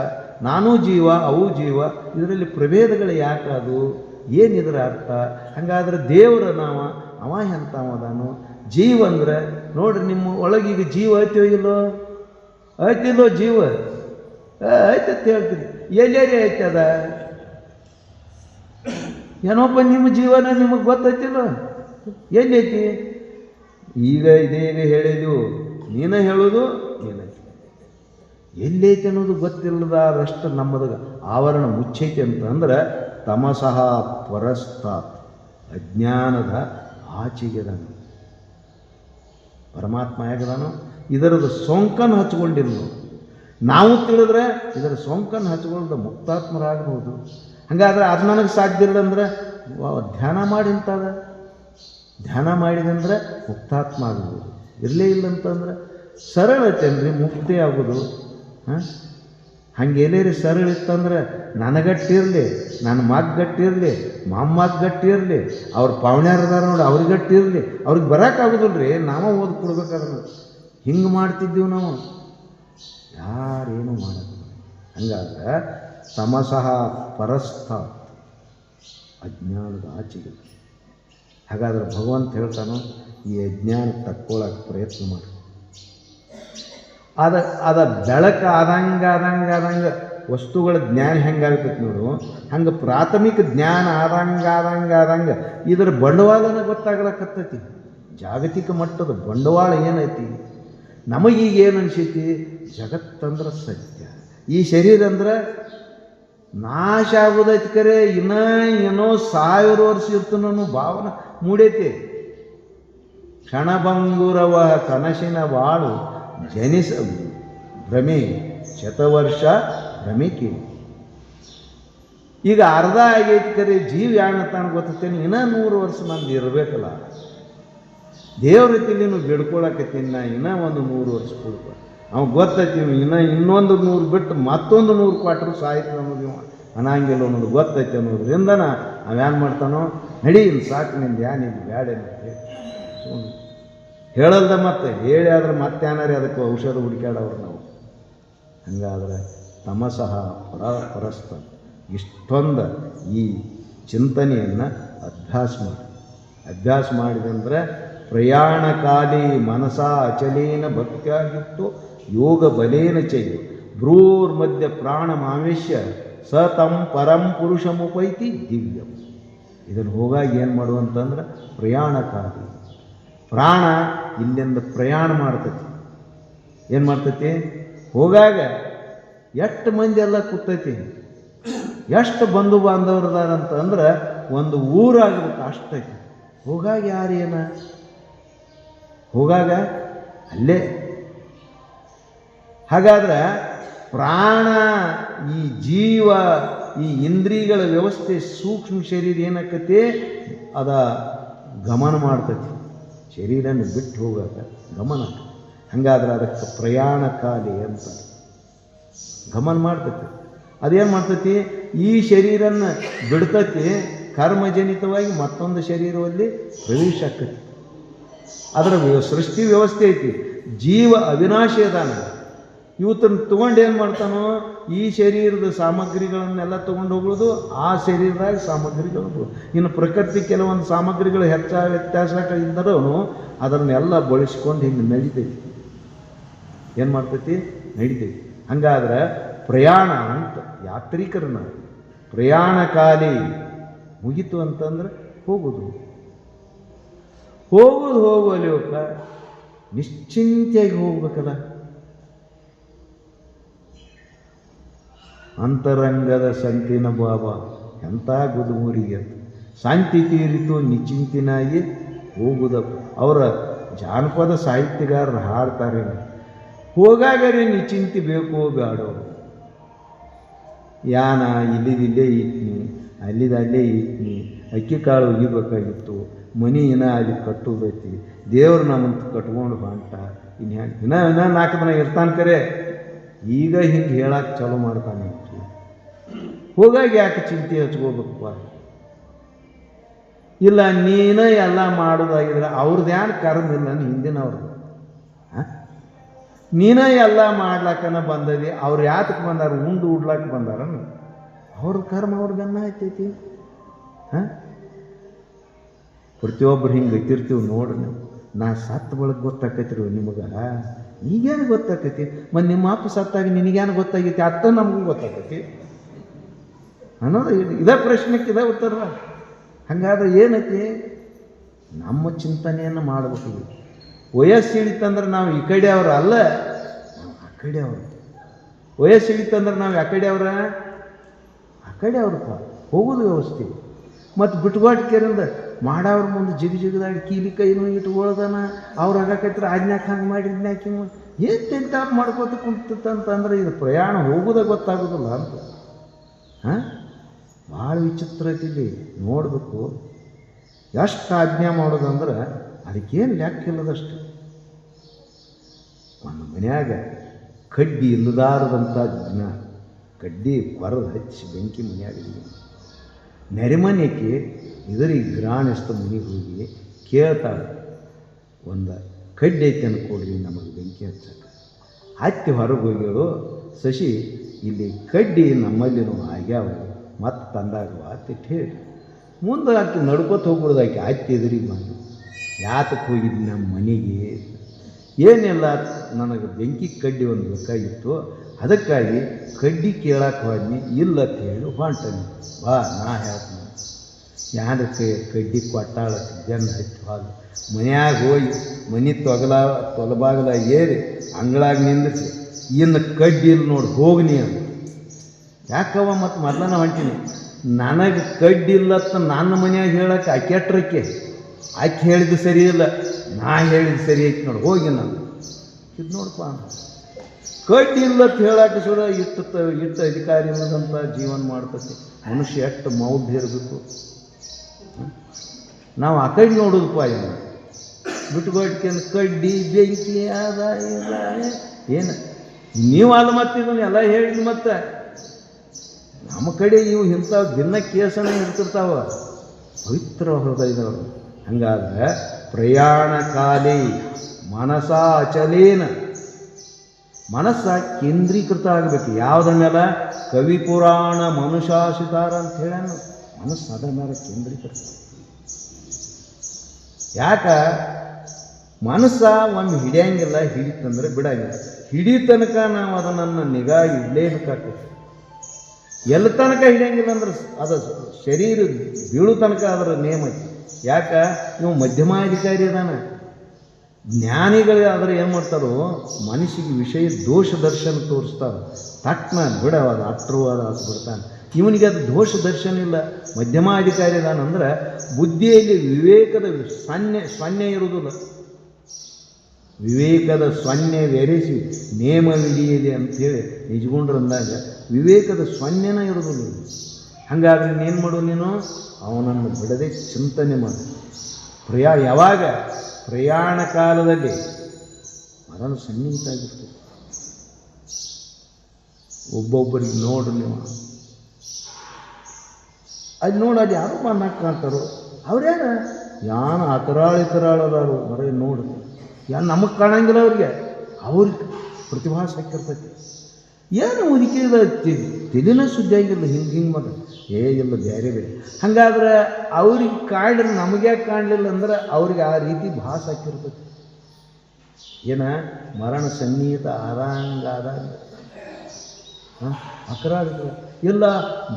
ನಾನೂ ಜೀವ, ಅವು ಜೀವ, ಇದರಲ್ಲಿ ಪ್ರಭೇದಗಳು ಯಾಕೆ? ಅದು ಏನಿದ್ರ ಅರ್ಥ? ಹಾಗಾದ್ರೆ ದೇವರ ಅವ ಎಂಥವದಾನು? ಜೀವ ಅಂದ್ರೆ ನೋಡ್ರಿ, ನಿಮ್ಮ ಒಳಗೀಗ ಜೀವ ಐತೋ ಇಲ್ಲೋ? ಐತಿಲ್ಲೋ ಜೀವ? ಐತತ್ ಹೇಳ್ತೀರಿ, ಎಲ್ಲೇರಿ ಐತದ? ಏನೋಪ್ಪ ನಿಮ್ಮ ಜೀವನ ನಿಮಗೆ ಗೊತ್ತೈತಿಲ್ಲ, ಎಲ್ಲೈತಿ? ಈಗ ಇದೇಗ ಹೇಳಿದೆವು, ನೀನು ಹೇಳೋದು ಏನೈತಿ, ಎಲ್ಲೈತಿ ಅನ್ನೋದು ಗೊತ್ತಿಲ್ಲದಷ್ಟು ನಮ್ಮದು ಆವರಣ ಮುಚ್ಚೈತಿ ಅಂತಂದ್ರೆ ತಮಸಃ ಪರಸ್ತಾತ್, ಅಜ್ಞಾನದ ಆಚೆಗೆದನು ಪರಮಾತ್ಮ. ಹೇಗದಾನು? ಇದರದ ಸೋಂಕನ್ನು ಹಚ್ಕೊಂಡಿಲ್ಲ. ನಾವು ತಿಳಿದ್ರೆ ಇದರ ಸೋಂಕನ್ನು ಹಚ್ಕೊಳ್ಳದ ಮುಕ್ತಾತ್ಮರಾಗಬಹುದು. ಹಾಗಾದ್ರೆ ಅದು ನನಗೆ ಸಾಧ್ಯ ಇಲ್ಲ ಅಂದ್ರೆ ಧ್ಯಾನ ಮಾಡಿ ಅಂತದ, ಧ್ಯಾನ ಮಾಡಿದಂದ್ರೆ ಮುಕ್ತಾತ್ಮ ಆಗ್ಬೋದು. ಇರಲೇ ಇಲ್ಲ ಅಂತಂದ್ರೆ ಸರಳ ಐತೇನ್ರಿ ಮುಕ್ತಿ ಆಗೋದು? ಹಂಗೆಲ್ಲೇ ಸರಳ ಇತ್ತಂದ್ರೆ ನನಗಟ್ಟಿರಲಿ, ನನ್ನ ಮಗ ಗಟ್ಟಿರಲಿ, ಮೊಮ್ಮಗ ಗಟ್ಟಿರಲಿ, ಅವ್ರ ಪಾವಣ್ಯಾರದಾರ ನೋಡಿ ಅವ್ರಿಗೆ ಗಟ್ಟಿರಲಿ, ಅವ್ರಿಗೆ ಬರೋಕ್ಕಾಗೋದಿಲ್ಲ ರೀ, ನಾವು ಓದಿ ಕೊಡ್ಬೇಕಾದ್ರೆ. ಹಿಂಗೆ ಮಾಡ್ತಿದ್ದೀವಿ ನಾವು, ಯಾರೇನು ಮಾಡೋದು. ಹಂಗಾದ್ರೆ ತಮಸಃ ಪರಸ್ತಾತ್, ಅಜ್ಞಾನದ ಆಚೆಗೆ. ಹಾಗಾದ್ರೆ ಭಗವಂತ ಹೇಳ್ತಾನೋ ಈ ಅಜ್ಞಾನ ತಕ್ಕೊಳ್ಳೋಕೆ ಪ್ರಯತ್ನ ಮಾಡಿ. ಅದ ಬೆಳಕು ಆದಂಗೆ ವಸ್ತುಗಳ ಜ್ಞಾನ ಹೆಂಗಾಗ್ತೈತಿ ನೋಡು, ಹಂಗೆ ಪ್ರಾಥಮಿಕ ಜ್ಞಾನ ಆದಂಗೆ ಇದರ ಬಂಡವಾಳನ ಗೊತ್ತಾಗ್ಲಕತ್ತೈತಿ. ಜಾಗತಿಕ ಮಟ್ಟದ ಬಂಡವಾಳ ಏನೈತಿ? ನಮಗೀಗ ಏನು ಅನ್ಸೈತಿ? ಜಗತ್ತಂದ್ರೆ ಸತ್ಯ, ಈ ಶರೀರ ಅಂದ್ರೆ ನಾಶ ಆಗೋದೈತಿ. ಕರೆ ಇನ್ನೂ ಏನೋ 1000 ವರ್ಷ ಇರ್ತನೋ ಭಾವನೆ ಮೂಡೈತಿ. ಕ್ಷಣಭಂಗುರವ ಕನಸಿನ ಬಾಳು ಜನಿಸ ಭ್ರಮೆ ಶತವರ್ಷ ಭ್ರಮಿಕೆ. ಈಗ ಅರ್ಧ ಆಗೈತಿ, ಕರೆ ಜೀವ ಯಾಣತಾನು ಗೊತ್ತೇನೆ, ಇನ್ನೂ 100 ವರ್ಷ ನಂದು ಇರಬೇಕಲ್ಲ. ದೇವ್ರ ರೀತಿಯಲ್ಲಿ ನೀವು ಬಿಡ್ಕೊಳಕತ್ತೀನಿ, ನಾ ಇನ್ನೂ ಒಂದು 100 ವರ್ಷ ಕೊಡ್ಕೊ. ಅವ್ನು ಗೊತ್ತೈತಿ ಇನ್ನೊಂದು 100 ಬಿಟ್ಟು ಮತ್ತೊಂದು 100 ಕ್ವಾಟ್ರು ಸಾಯ್ತು ಅನ್ನೋದು ಅನ್ನಂಗಿಲ್ಲ ಅನ್ನೋದು ಗೊತ್ತೈತಿ ಅನ್ನೋದ್ರಿಂದ ಅವೇನು ಮಾಡ್ತಾನೋ, ನಡಿ ಇನ್ನು ಸಾಕು ನಿಂದು ನಿಂದು ಬ್ಯಾಡ ಹೇಳಲ್ದ. ಮತ್ತೆ ಹೇಳಿ ಆದ್ರೆ ಮತ್ತೆ ಏನಾರಿ ಅದಕ್ಕೆ ಔಷಧ ಹುಡುಕ್ಯಾಡವ್ರು ನಾವು. ಹಂಗಾದ್ರೆ ತಮಸಃ ಪರಸ್ತ ಇಷ್ಟೊಂದು ಈ ಚಿಂತನೆಯನ್ನು ಅಭ್ಯಾಸ ಮಾಡಿದಂದ್ರೆ ಪ್ರಯಾಣಕಾಲಿ ಮನಸ ಅಚಲೇನ ಭಕ್ತ್ಯಾಗಿತ್ತು ಯೋಗ ಬಲೇನ ಚೈ ಭ್ರೂರ್ ಮಧ್ಯ ಪ್ರಾಣ ಮಾವೇಶ್ಯ ಸ ತಂ ಪರಂ ಪುರುಷಮುಪೈತಿ ದಿವ್ಯಂ. ಇದನ್ನು ಹೋಗಾಗಿ ಏನು ಮಾಡುವಂತಂದ್ರೆ ಪ್ರಯಾಣಕಾಲಿ, ಪ್ರಾಣ ಇಲ್ಲಿಂದ ಪ್ರಯಾಣ ಮಾಡ್ತೈತಿ. ಏನು ಮಾಡ್ತೈತಿ? ಹೋಗಾಗ ಎಷ್ಟು ಮಂದಿ ಎಲ್ಲ ಕೂತೈತಿ, ಎಷ್ಟು ಬಂಧು ಬಾಂಧವರದಾರಂತಂದ್ರೆ ಒಂದು ಊರಾಗಬೇಕು ಅಷ್ಟೈತಿ. ಹೋಗಾಗ ಯಾರೇನ ಹೋಗಾಗ ಅಲ್ಲೇ. ಹಾಗಾದ್ರೆ ಪ್ರಾಣ, ಈ ಜೀವ, ಈ ಇಂದ್ರಿಯಗಳ ವ್ಯವಸ್ಥೆ ಸೂಕ್ಷ್ಮ ಶರೀರ ಏನಾಕತಿ ಅದ ಗಮನ ಮಾಡ್ತೈತಿ. ಶರೀರನ ಬಿಟ್ಟು ಹೋಗಾಗ ಗಮನ. ಹಂಗಾದ್ರೆ ಅದಕ್ಕೆ ಪ್ರಯಾಣಕಾಲಿ ಅಂತ ಗಮನ ಮಾಡ್ತೈತಿ. ಅದೇನು ಮಾಡ್ತೈತಿ? ಈ ಶರೀರನ ಬಿಡ್ತೈತಿ, ಕರ್ಮಜನಿತವಾಗಿ ಮತ್ತೊಂದು ಶರೀರದಲ್ಲಿ ಪ್ರವೇಶ ಆಕತಿ. ಅದರ ಸೃಷ್ಟಿ ವ್ಯವಸ್ಥೆ ಐತಿ. ಜೀವ ಅವಿನಾಶಿ ಅದಾನ. ಇವತ್ತನ್ನು ತೊಗೊಂಡು ಏನು ಮಾಡ್ತಾನೋ, ಈ ಶರೀರದ ಸಾಮಗ್ರಿಗಳನ್ನೆಲ್ಲ ತೊಗೊಂಡು ಹೋಗೋದು, ಆ ಶರೀರದಾಗ ಸಾಮಗ್ರಿಗಳು. ಇನ್ನು ಪ್ರಕೃತಿ ಕೆಲವೊಂದು ಸಾಮಗ್ರಿಗಳು ವ್ಯತ್ಯಾಸ ಇದ್ದರೂ ಅದನ್ನೆಲ್ಲ ಬಳಸ್ಕೊಂಡು ಹಿಂಗೆ ನಡಿತೈತಿ. ಏನು ಮಾಡ್ತೈತಿ? ನಡಿತೈತಿ. ಹಂಗಾದ್ರೆ ಪ್ರಯಾಣ ಅಂತ ಯಾತ್ರಿಕರನ್ನ ಪ್ರಯಾಣಕಾಲಿ ಮುಗಿತು ಅಂತಂದ್ರೆ ಹೋಗೋದು ಹೋಗುವಲ್ಲಿವಕ್ಕ ನಿಶ್ಚಿಂತೆಯಾಗಿ ಹೋಗ್ಬೇಕಲ್ಲ. ಅಂತರಂಗದ ಸಂತಿನ ಬಾಬಾ ಎಂಥ ಗುದುಮೂರಿಗೆ ಶಾಂತಿ ತೀರಿತು ನಿಶ್ಚಿಂತಿನಾಗಿ ಹೋಗುದಪ್ಪ. ಅವರ ಜಾನಪದ ಸಾಹಿತ್ಯಗಾರರು ಹಾಡ್ತಾರೆ, ಹೋಗಾಗರೆ ನಿಶ್ಚಿಂತಿ ಬೇಕೋ ಬೇಡೋ, ಯಾನ ಇಲ್ಲಿದಿಲ್ಲೇ ಇಟ್ನಿ, ಅಲ್ಲಿದಲ್ಲೇ ಇಟ್ನಿ, ಅಕ್ಕಿ ಕಾಳು ಒಗಿಬೇಕಾಗಿತ್ತು, ಮನಿ ಅಲ್ಲಿ ಕಟ್ಟುದೈತಿ, ದೇವ್ರು ನಮ್ಮಂತ ಕಟ್ಕೊಂಡು ಹೊಂಟ, ಇನ್ನೂ 4 ದಿನ ಇರ್ತಾನೆ. ಕರೆ ಈಗ ಹಿಂಗೆ ಹೇಳಕ್ಕೆ ಚಾಲೂ ಮಾಡ್ತಾನೆ. ಹೋಗಾಗಿ ಯಾಕೆ ಚಿಂತೆ ಹಚ್ಕೋಬೇಕಪ್ಪ? ಇಲ್ಲ ನೀನೇ ಎಲ್ಲ ಮಾಡೋದಾಗಿದ್ರೆ ಅವ್ರದ್ದು ಯಾರು ಕರ್ಮ ಇಲ್ಲ, ಹಿಂದಿನವ್ರದ್ದು. ನೀನೇ ಎಲ್ಲ ಮಾಡ್ಲಾಕನ ಬಂದದಿ. ಅವ್ರು ಯಾತಕ್ಕೆ ಬಂದಾರ? ಉಂಡು ಉಡ್ಲಾಕ ಬಂದಾರ. ಅವ್ರ ಕರ್ಮ ಅವ್ರಿಗನ್ನ ಆಯ್ತೈತಿ. ಪ್ರತಿಯೊಬ್ಬರು ಹಿಂಗೆ ಗೊತ್ತಿರ್ತೀವಿ ನೋಡ್ರಿ. ನೀವು ನಾ ಸತ್ತು ಬಳಗ ಗೊತ್ತಾಕೈತಿರು ನಿಮಗೆ, ಈಗೇನು ಗೊತ್ತಾಕೈತಿ? ಮತ್ತು ನಿಮ್ಮ ಅಪ್ಪ ಸತ್ತಾಗಿ ನಿನಗೇನು ಗೊತ್ತಾಗೈತಿ? ಅತ್ತ ನಮಗೂ ಗೊತ್ತಾಕೈತಿ ಅನ್ನೋದು ಇದೇ ಪ್ರಶ್ನೆಗೆ ಇದೇ ಉತ್ತರ. ಹಾಗಾದ್ರೆ ಏನೈತಿ? ನಮ್ಮ ಚಿಂತನೆಯನ್ನು ಮಾಡಬೇಕು. ವಯಸ್ಸು ಇಳಿತಂದ್ರೆ ನಾವು ಈ ಕಡೆ ಅವ್ರ ಅಲ್ಲ, ನಾವು ಆ ಕಡೆ ಅವರು. ವಯಸ್ಸು ಇಳಿತಂದ್ರೆ ನಾವು ಆ ಕಡೆ ಅವ್ರ, ಆ ಕಡೆ ಅವ್ರಪ್ಪ ಹೋಗೋದು ವ್ಯವಸ್ಥೆ. ಮತ್ತು ಬಿಟ್ಕೊಟ್ಟಿಕೆರಿಂದ ಮಾಡವ್ರ ಮುಂದೆ ಜಿಗದಾಡಿ ಕೀಲಿ ಕೈನೂ ಇಟ್ಕೊಳ್ಳೋದನ ಅವ್ರು ಆಗಕೈತ್ರ ಆಜ್ಞಾಕ್ ಹಂಗೆ ಮಾಡಿದ್ನ್ಯಾಕೆ ಏನು ತೆಂತಾಪ್ ಮಾಡ್ಕೋತ ಕುಂತಂತಂದ್ರೆ ಇದು ಪ್ರಯಾಣ ಹೋಗೋದೇ ಗೊತ್ತಾಗೋದಿಲ್ಲ ಅಂತ. ಭಾಳ ವಿಚಿತ್ರ ಐತಿಲ್ಲಿ ನೋಡಬೇಕು. ಎಷ್ಟು ಆಜ್ಞೆ ಮಾಡೋದಂದ್ರೆ ಅದಕ್ಕೇನು ಲೆಕ್ಕಿಲ್ಲದಷ್ಟು. ಒಂದು ಮನ್ಯಾಗ ಕಡ್ಡಿ ಇಲ್ಲದಾರದಂಥ ಜನ ಕಡ್ಡಿ ಕೊರದು ಹಚ್ಚಿ ಬೆಂಕಿ ಮನ್ಯಾಗ ನೆರೆಮನೆಗೆ ಇದರಿಗೆ ಗ್ರಾಣಿಸ್ತ ಮನೆಗೆ ಹೋಗಿ ಕೇಳ್ತಾಳೆ, ಒಂದು ಕಡ್ಡಿ ಐತೆ ಅನ್ಕೊಡ್ರಿ ನಮಗೆ ಬೆಂಕಿ ಹಚ್ಚಕ್ಕೆ. ಹತ್ತಿ ಹೊರಗೆ ಹೋಗ್ಯಾಳು ಶಶಿ, ಇಲ್ಲಿ ಕಡ್ಡಿ ನಮ್ಮಲ್ಲಿನೂ ಆಗ್ಯಾವ ಮತ್ತು ತಂದಾಗ ಅತ್ತಿಟ್ಟು ಹೇಳಿ ಮುಂದೆ ಆಕೆ ನಡ್ಕೊತ ಹೋಗ್ಬಿಡ್ದು. ಆಕೆ ಹತ್ತಿ ಎದುರಿಗೆ ಬಂದು, ಯಾತಕ್ಕೆ ಹೋಗಿದ್ವಿ ನಮ್ಮ ಮನೆಗೆ? ಏನಿಲ್ಲ, ನನಗೆ ಬೆಂಕಿ ಕಡ್ಡಿ ಒಂದು ಬೇಕಾಗಿತ್ತು, ಅದಕ್ಕಾಗಿ ಕಡ್ಡಿ ಕೇಳಕ್ಕೆ ಹೋದ್ನಿ, ಇಲ್ಲ ಅಂತ ಹೇಳಿ ಹೊಂಟನಿ. ಬಾ ನಾ ಹೇಳ್ತೀನಿ. ಯಾರಕ್ಕೆ ಕಡ್ಡಿ ಕೊಟ್ಟಾಳಕ್ಕೆ ಜನ ಹತ್ತಿ ಹಾಲು ಮನ್ಯಾಗ ಹೋಗಿ ಮನೆ ತೊಲಬಾಗಲ ಏರಿ ಅಂಗಳಾಗ ನಿಂದಿಸಿ ಇನ್ನು ಕಡ್ಡಿ ಇಲ್ಲಿ ನೋಡಿ ಹೋಗ್ನಿ ಅಂತ. ಯಾಕವ ಮತ್ತು ಮೊದಲನ ಹೊಂಟೀನಿ ನನಗೆ ಕಡ್ಡಿ ಇಲ್ಲತ್ತ ನನ್ನ ಮನ್ಯಾಗ ಹೇಳಕ್ಕೆ ಆಕೆಟ್ರಕ್ಕೆ ಆಕೆ ಹೇಳಿದ್ದು ಸರಿ ಇಲ್ಲ, ನಾ ಹೇಳಿದ್ದು ಸರಿ ಐತಿ ನೋಡಿ ಹೋಗಿ ನಾನು ಇದು ನೋಡಪ್ಪ ಕಡ್ಡಿ ಇಲ್ಲತ್ತ ಹೇಳಕ್ಕೆ ಸುರ ಇಟ್ಟು ಅಧಿಕಾರಿ ಅನ್ನೋದಂಥ ಜೀವನ ಮಾಡ್ತೈತಿ. ಮನುಷ್ಯ ಎಷ್ಟು ಮೌಢ್ಯ ಇರಬೇಕು. ನಾವು ಆ ಕಡೆ ನೋಡೋದಪ್ಪ ಏನು ಬಿಟ್ಕೊಟ್ಕೊಂಡು ಕಡ್ಡಿ ಬೆಂಕಿ ಅದ ಇಲ್ಲ ಏನು ನೀವು ಅಲ್ಲ ಮತ್ತೆ ಇದನ್ನು ಎಲ್ಲ ಹೇಳಿದ್ವಿ. ಮತ್ತು ನಮ್ಮ ಕಡೆ ಇವು ಇಂಥ ದಿನ ಕೇಸನ ಇರ್ತಿರ್ತಾವ ಪವಿತ್ರ ಹೃದಯದವರು. ಹಂಗಾದ್ರೆ ಪ್ರಯಾಣ ಕಾಲೇ ಮನಸ ಅಚಲೇನ, ಮನಸ್ಸ ಕೇಂದ್ರೀಕೃತ ಆಗಬೇಕು. ಯಾವುದ ಮೇಲೆ? ಕವಿ ಪುರಾಣ ಮನುಷಾಸಿತಾರ ಅಂತ ಹೇಳ ಮನಸ್ಸು ಅದರ ಮೇಲೆ ಕೇಂದ್ರೀಕೃತ. ಯಾಕ ಮನಸ್ಸ ಒಮ್ಮೆ ಹಿಡಿಯಂಗಿಲ್ಲ, ಹಿಡಿತಂದ್ರೆ ಬಿಡಂಗಿಲ್ಲ. ಹಿಡಿ ತನಕ ನಾವು ಅದನ್ನು ನಿಗಾ ಇಡಲೇಬೇಕಾಗ್ತದೆ. ಎಲ್ಲಿ ತನಕ ಹಿಡಿಯಂಗಿಲ್ಲ ಅಂದ್ರೆ ಅದು ಶರೀರ ಬೀಳು ತನಕ ಅದರ ನೇಮ ಐತಿ. ಯಾಕೆ ಇವು ಮಧ್ಯಮಾಧಿಕಾರಿ ಅದಾನ. ಜ್ಞಾನಿಗಳು ಆದರೆ ಏನು ಮಾಡ್ತಾರೋ ಮನುಷ್ಯಗೆ ವಿಷಯ ದೋಷ ದರ್ಶನ ತೋರಿಸ್ತಾರೆ. ತಕ್ಷಣ ಬಿಡವಾದ ಅಟ್ರವಾದ ಅದು ಬಿಡ್ತಾನೆ. ಇವನಿಗೆ ಅದು ದೋಷ ದರ್ಶನ ಇಲ್ಲ. ಮಧ್ಯಮಾಧಿಕಾರಿ ಅದಾನಂದ್ರೆ ಬುದ್ಧಿಯಲ್ಲಿ ವಿವೇಕದ ಸೊನ್ನೆ ಇರುವುದಿಲ್ಲ. ವಿವೇಕದ ಸೊನ್ನೆ ಬೆರೆಸಿ ನೇಮವಿಡಿಯಿದೆ ಅಂಥೇಳಿ ನಿಜಗುಂಡ್ರು ಅಂದಾಗ ವಿವೇಕದ ಸೊನ್ನೆನ ಇರೋದಿಲ್ಲ. ಹಾಗಾದ್ರೆ ಇನ್ನೇನು ಮಾಡು ನೀನು? ಅವನನ್ನು ಬಿಡದೆ ಚಿಂತನೆ ಮಾಡು. ಯಾವಾಗ? ಪ್ರಯಾಣ ಕಾಲದಲ್ಲಿ ಮರಣ ಸನ್ನಿಹಿತ ಆಗಿರ್ತದೆ. ಒಬ್ಬೊಬ್ಬರಿಗೆ ನೋಡ್ರಿ ನೀವು ಅದು ನೋಡಿ ಅದು ಯಾರು ಮಣ್ಣಾಗ ಕಾಣ್ತಾರೋ ಅವ್ರ್ಯಾರ ಯಾನ ಅತರಾಳದಾರು ಮರ ನೋಡ್ರಿ ಯಾರು ನಮಗೆ ಕಾಣಂಗಿಲ್ಲ. ಅವ್ರಿಗೆ ಪ್ರತಿಭಾಸ ಹಾಕಿರ್ತೈತಿ. ಏನು ಮುದುಕಿದ ತೆಲಿನ ಸುದ್ದಿ ಆಗಿಲ್ಲ. ಹಿಂಗೆ ಮತ್ತೆ ಇಲ್ಲ ಬೇರೆ ಬೇರೆ. ಹಾಗಾದ್ರೆ ಅವ್ರಿಗೆ ಕಾಣಲಿ ನಮಗ್ಯಾಕೆ ಕಾಣಲಿಲ್ಲ ಅಂದ್ರೆ ಅವ್ರಿಗೆ ಆ ರೀತಿ ಭಾಸ ಹಾಕಿರ್ತೈತಿ. ಏನ ಮರಣ ಸನ್ನಿಹಿತ ಆದಂಗಾದಾಗ ಅಕರಾಳ ಇಲ್ಲ.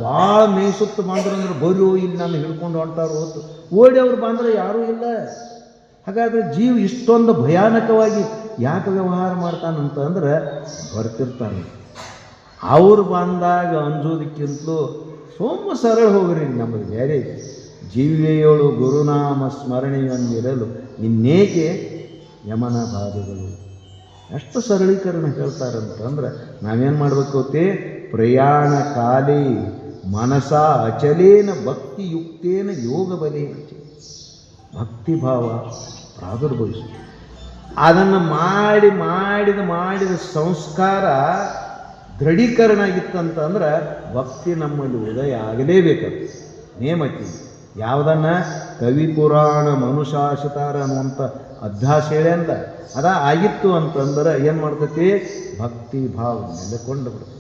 ಭಾಳ ಮೇಸುತ್ತು ಬಂದ್ರಂದ್ರೆ ಬರೋ ಇಲ್ಲಿ ನಾನು ಹಿಡ್ಕೊಂಡು ಹೊಂಟಾರು ಹೊತ್ತು ಓಡಿ ಅವ್ರು ಬಂದರೆ ಯಾರೂ ಇಲ್ಲ. ಹಾಗಾದರೆ ಜೀವ ಇಷ್ಟೊಂದು ಭಯಾನಕವಾಗಿ ಯಾಕೆ ವ್ಯವಹಾರ ಮಾಡ್ತಾನಂತ ಅಂದ್ರೆ ಬರ್ತಿರ್ತಾನೆ. ಅವ್ರು ಬಂದಾಗ ಅಂಜೋದಕ್ಕಿಂತಲೂ ಸೋಮ ಸರಳ ಹೋಗ್ರಿ. ನಮ್ಮದು ಬೇರೆ ಜೀವಿಯೇಳು ಗುರುನಾಮ ಸ್ಮರಣೆಯೊಂದಿರಲು ಇನ್ನೇಕೆ ಯಮನ ಬಾಧೆಗಳು. ಎಷ್ಟು ಸರಳೀಕರಣ ಹೇಳ್ತಾರಂತಂದ್ರೆ ನಾವೇನು ಮಾಡಬೇಕು? ಪ್ರಯಾಣ ಕಾಲೇ ಮನಸ ಅಚಲೇನ ಭಕ್ತಿಯುಕ್ತೇನ ಯೋಗ ಬಲೇ. ಭಕ್ತಿಭಾವ ಪ್ರಾದುರ್ಭವಿಸು. ಅದನ್ನು ಮಾಡಿದ ಸಂಸ್ಕಾರ ದೃಢೀಕರಣ ಆಗಿತ್ತಂತಂದ್ರೆ ಭಕ್ತಿ ನಮ್ಮಲ್ಲಿ ಉದಯ ಆಗಲೇಬೇಕದು. ನೇಮತಿ ಯಾವುದನ್ನು? ಕವಿ ಪುರಾಣ ಮನುಷಾಸಿತಾರ ಅನ್ನುವಂಥ ಅಭ್ಯಾಸ ಹೇಳಿ ಅಂದ ಅದ ಆಗಿತ್ತು ಅಂತಂದ್ರೆ ಏನು ಮಾಡ್ತೈತಿ? ಭಕ್ತಿ ಭಾವ ನೆಲೆಕೊಂಡು ಬಿಡ್ತದೆ.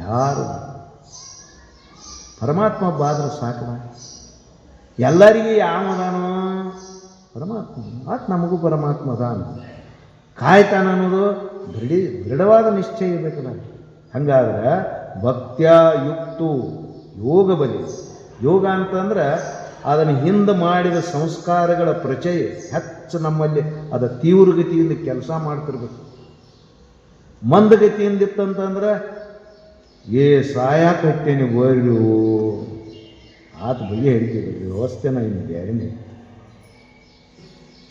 ಯಾರು ಪರಮಾತ್ಮ ಬಾದ್ರೆ ಸಾಕದ. ಎಲ್ಲರಿಗೆ ಯಾವದಾನೋ ಪರಮಾತ್ಮ. ಆತ ನಮಗೂ ಪರಮಾತ್ಮ ಅದಾನ ಕಾಯ್ತಾನ ಅನ್ನೋದು ದೃಢವಾದ ನಿಶ್ಚಯ ಇರಬೇಕಲ್ಲ. ಹಂಗಾದ್ರೆ ಭಕ್ತ್ಯುಕ್ತು ಯೋಗ ಬಲಿ. ಯೋಗ ಅಂತಂದ್ರೆ ಅದನ್ನು ಹಿಂದೆ ಮಾಡಿದ ಸಂಸ್ಕಾರಗಳ ಪರಿಚಯ ಹೆಚ್ಚು ನಮ್ಮಲ್ಲಿ ಅದು ತೀವ್ರಗತಿಯಿಂದ ಕೆಲಸ ಮಾಡ್ತಿರ್ಬೇಕು. ಮಂದಗತಿಯಿಂದ ಇತ್ತಂತಂದ್ರೆ ಸಾಯಕತ್ತೇನೆ ಬೋರು ಆತ ಬಗ್ಗೆ ಹೇಳ್ತಿದ್ರು. ವ್ಯವಸ್ಥೆನ ಇನ್ನು ಬೇರೆನೇ.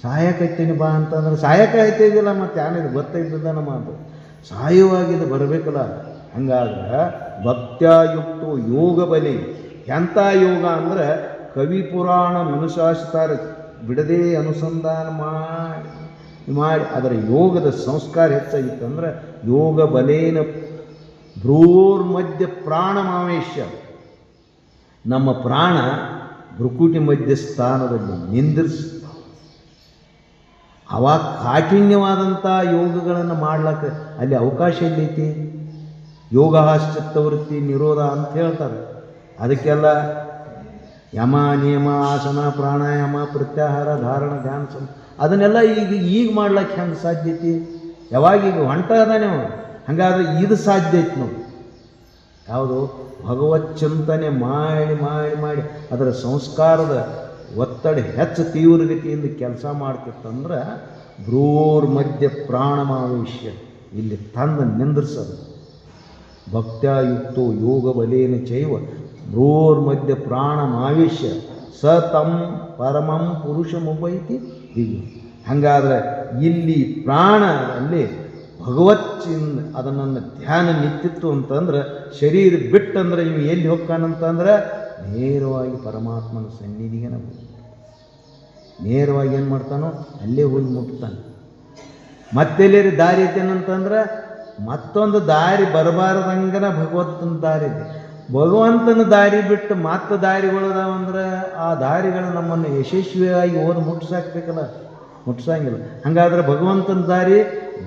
ಸಾಯಕತ್ತೇನೆ ಬಾ ಅಂತಂದ್ರೆ ಸಾಯಕ ಐತಿದಿಲ್ಲ. ಮತ್ತು ಯಾನಿದು ಗೊತ್ತಾಯ್ತದ ನಮ್ಮ ಅದು ಸಾಯುವಾಗಿದ್ದು ಬರಬೇಕಲ್ಲ. ಹಂಗಾದ್ರೆ ಭಕ್ತ್ಯುಕ್ತು ಯೋಗ ಬಲಿ. ಎಂಥ ಯೋಗ ಅಂದ್ರೆ ಕವಿ ಪುರಾಣ ಮನುಷಾಸಿತಾರ ಬಿಡದೆ ಅನುಸಂಧಾನ ಮಾಡಿ ಅದರ ಯೋಗದ ಸಂಸ್ಕಾರ ಹೆಚ್ಚಾಗಿತ್ತಂದ್ರೆ ಯೋಗ ಬಲೇನ ಭ್ರೂರ್ಮಧ್ಯ ಪ್ರಾಣಮಾವೇಶ್ಯ. ನಮ್ಮ ಪ್ರಾಣ ಭ್ರುಕುಟಿ ಮಧ್ಯ ಸ್ಥಾನದಲ್ಲಿ ನಿಂದಿರಿಸಿ ಅವಾಗ ಕಾಠಿಣ್ಯವಾದಂಥ ಯೋಗಗಳನ್ನು ಮಾಡ್ಲಿಕ್ಕೆ ಅಲ್ಲಿ ಅವಕಾಶ ಎಲ್ಲೈತಿ? ಯೋಗಶ್ಚಿತ್ತವೃತ್ತಿ ನಿರೋಧ ಅಂತ ಹೇಳ್ತಾರೆ. ಅದಕ್ಕೆಲ್ಲ ಯಮ ನಿಯಮ ಆಸನ ಪ್ರಾಣಾಯಾಮ ಪ್ರತ್ಯಾಹಾರ ಧಾರಣ ಧ್ಯಾನ ಅದನ್ನೆಲ್ಲ ಈಗ ಮಾಡ್ಲಿಕ್ಕೆ ಹೆಂಗೆ ಸಾಧ್ಯತೆ? ಯಾವಾಗ ಈಗ ಹೊಂಟ ಅದಾನೆ. ಹಾಗಾದ್ರೆ ಇದು ಸಾಧ್ಯ ಐತಿ ನೋಡಿ. ಯಾವುದು ಭಗವತ್ ಚಿಂತನೆ ಮಾಡಿ ಮಾಡಿ ಮಾಡಿ ಅದರ ಸಂಸ್ಕಾರದ ಒತ್ತಡ ಹೆಚ್ಚು ತೀವ್ರಗತಿಯಿಂದ ಕೆಲಸ ಮಾಡ್ತಿತ್ತಂದ್ರೆ ಬ್ರೂರ್ ಮಧ್ಯ ಪ್ರಾಣಮಾವೇಶ್ಯ ಇಲ್ಲಿ ತಂದು ನಿಂದ್ರಿಸೋದು. ಭಕ್ತ್ಯಾಯುಕ್ತೋ ಯೋಗ ಬಲೇನ ಚೈವ ಬ್ರೂರ್ ಮಧ್ಯ ಪ್ರಾಣಮಾವೇಶ್ಯ ಸ ತಂ ಪರಮಂ ಪುರುಷಮುಪೈತಿ ಹೀಗೆ. ಹಾಗಾದ್ರೆ ಇಲ್ಲಿ ಪ್ರಾಣ ಅಲ್ಲಿ ಭಗವಚ್ಚಿಂದ ಅದನ್ನು ಧ್ಯಾನ ನಿಂತಿತ್ತು ಅಂತಂದ್ರೆ ಶರೀರ ಬಿಟ್ಟಂದ್ರೆ ಇವು ಎಲ್ಲಿ ಹೋಗ್ತಾನಂತಂದ್ರೆ ನೇರವಾಗಿ ಪರಮಾತ್ಮನ ಸನ್ನಿಧಿಗೆ ನಾವು ನೇರವಾಗಿ ಏನು ಮಾಡ್ತಾನೋ ಅಲ್ಲೇ ಹೋಗಿ ಮುಟ್ತಾನೆ. ಮತ್ತೆಲ್ಲಿ ದಾರಿ ಐತೇನಂತಂದ್ರೆ ಮತ್ತೊಂದು ದಾರಿ ಬರಬಾರ್ದಂಗನ ಭಗವಂತನ ದಾರಿ ಇದೆ. ಭಗವಂತನ ದಾರಿ ಬಿಟ್ಟು ಮತ್ತೆ ದಾರಿಗಳದಾವಂದ್ರೆ ಆ ದಾರಿಗಳು ನಮ್ಮನ್ನು ಯಶಸ್ವಿಯಾಗಿ ಓದಿ ಮುಟ್ಟಿಸಾಕ್ಬೇಕಲ್ಲ, ಮುಟ್ಟಿಸಂಗಿಲ್ಲ. ಹಾಗಾದ್ರೆ ಭಗವಂತನ ದಾರಿ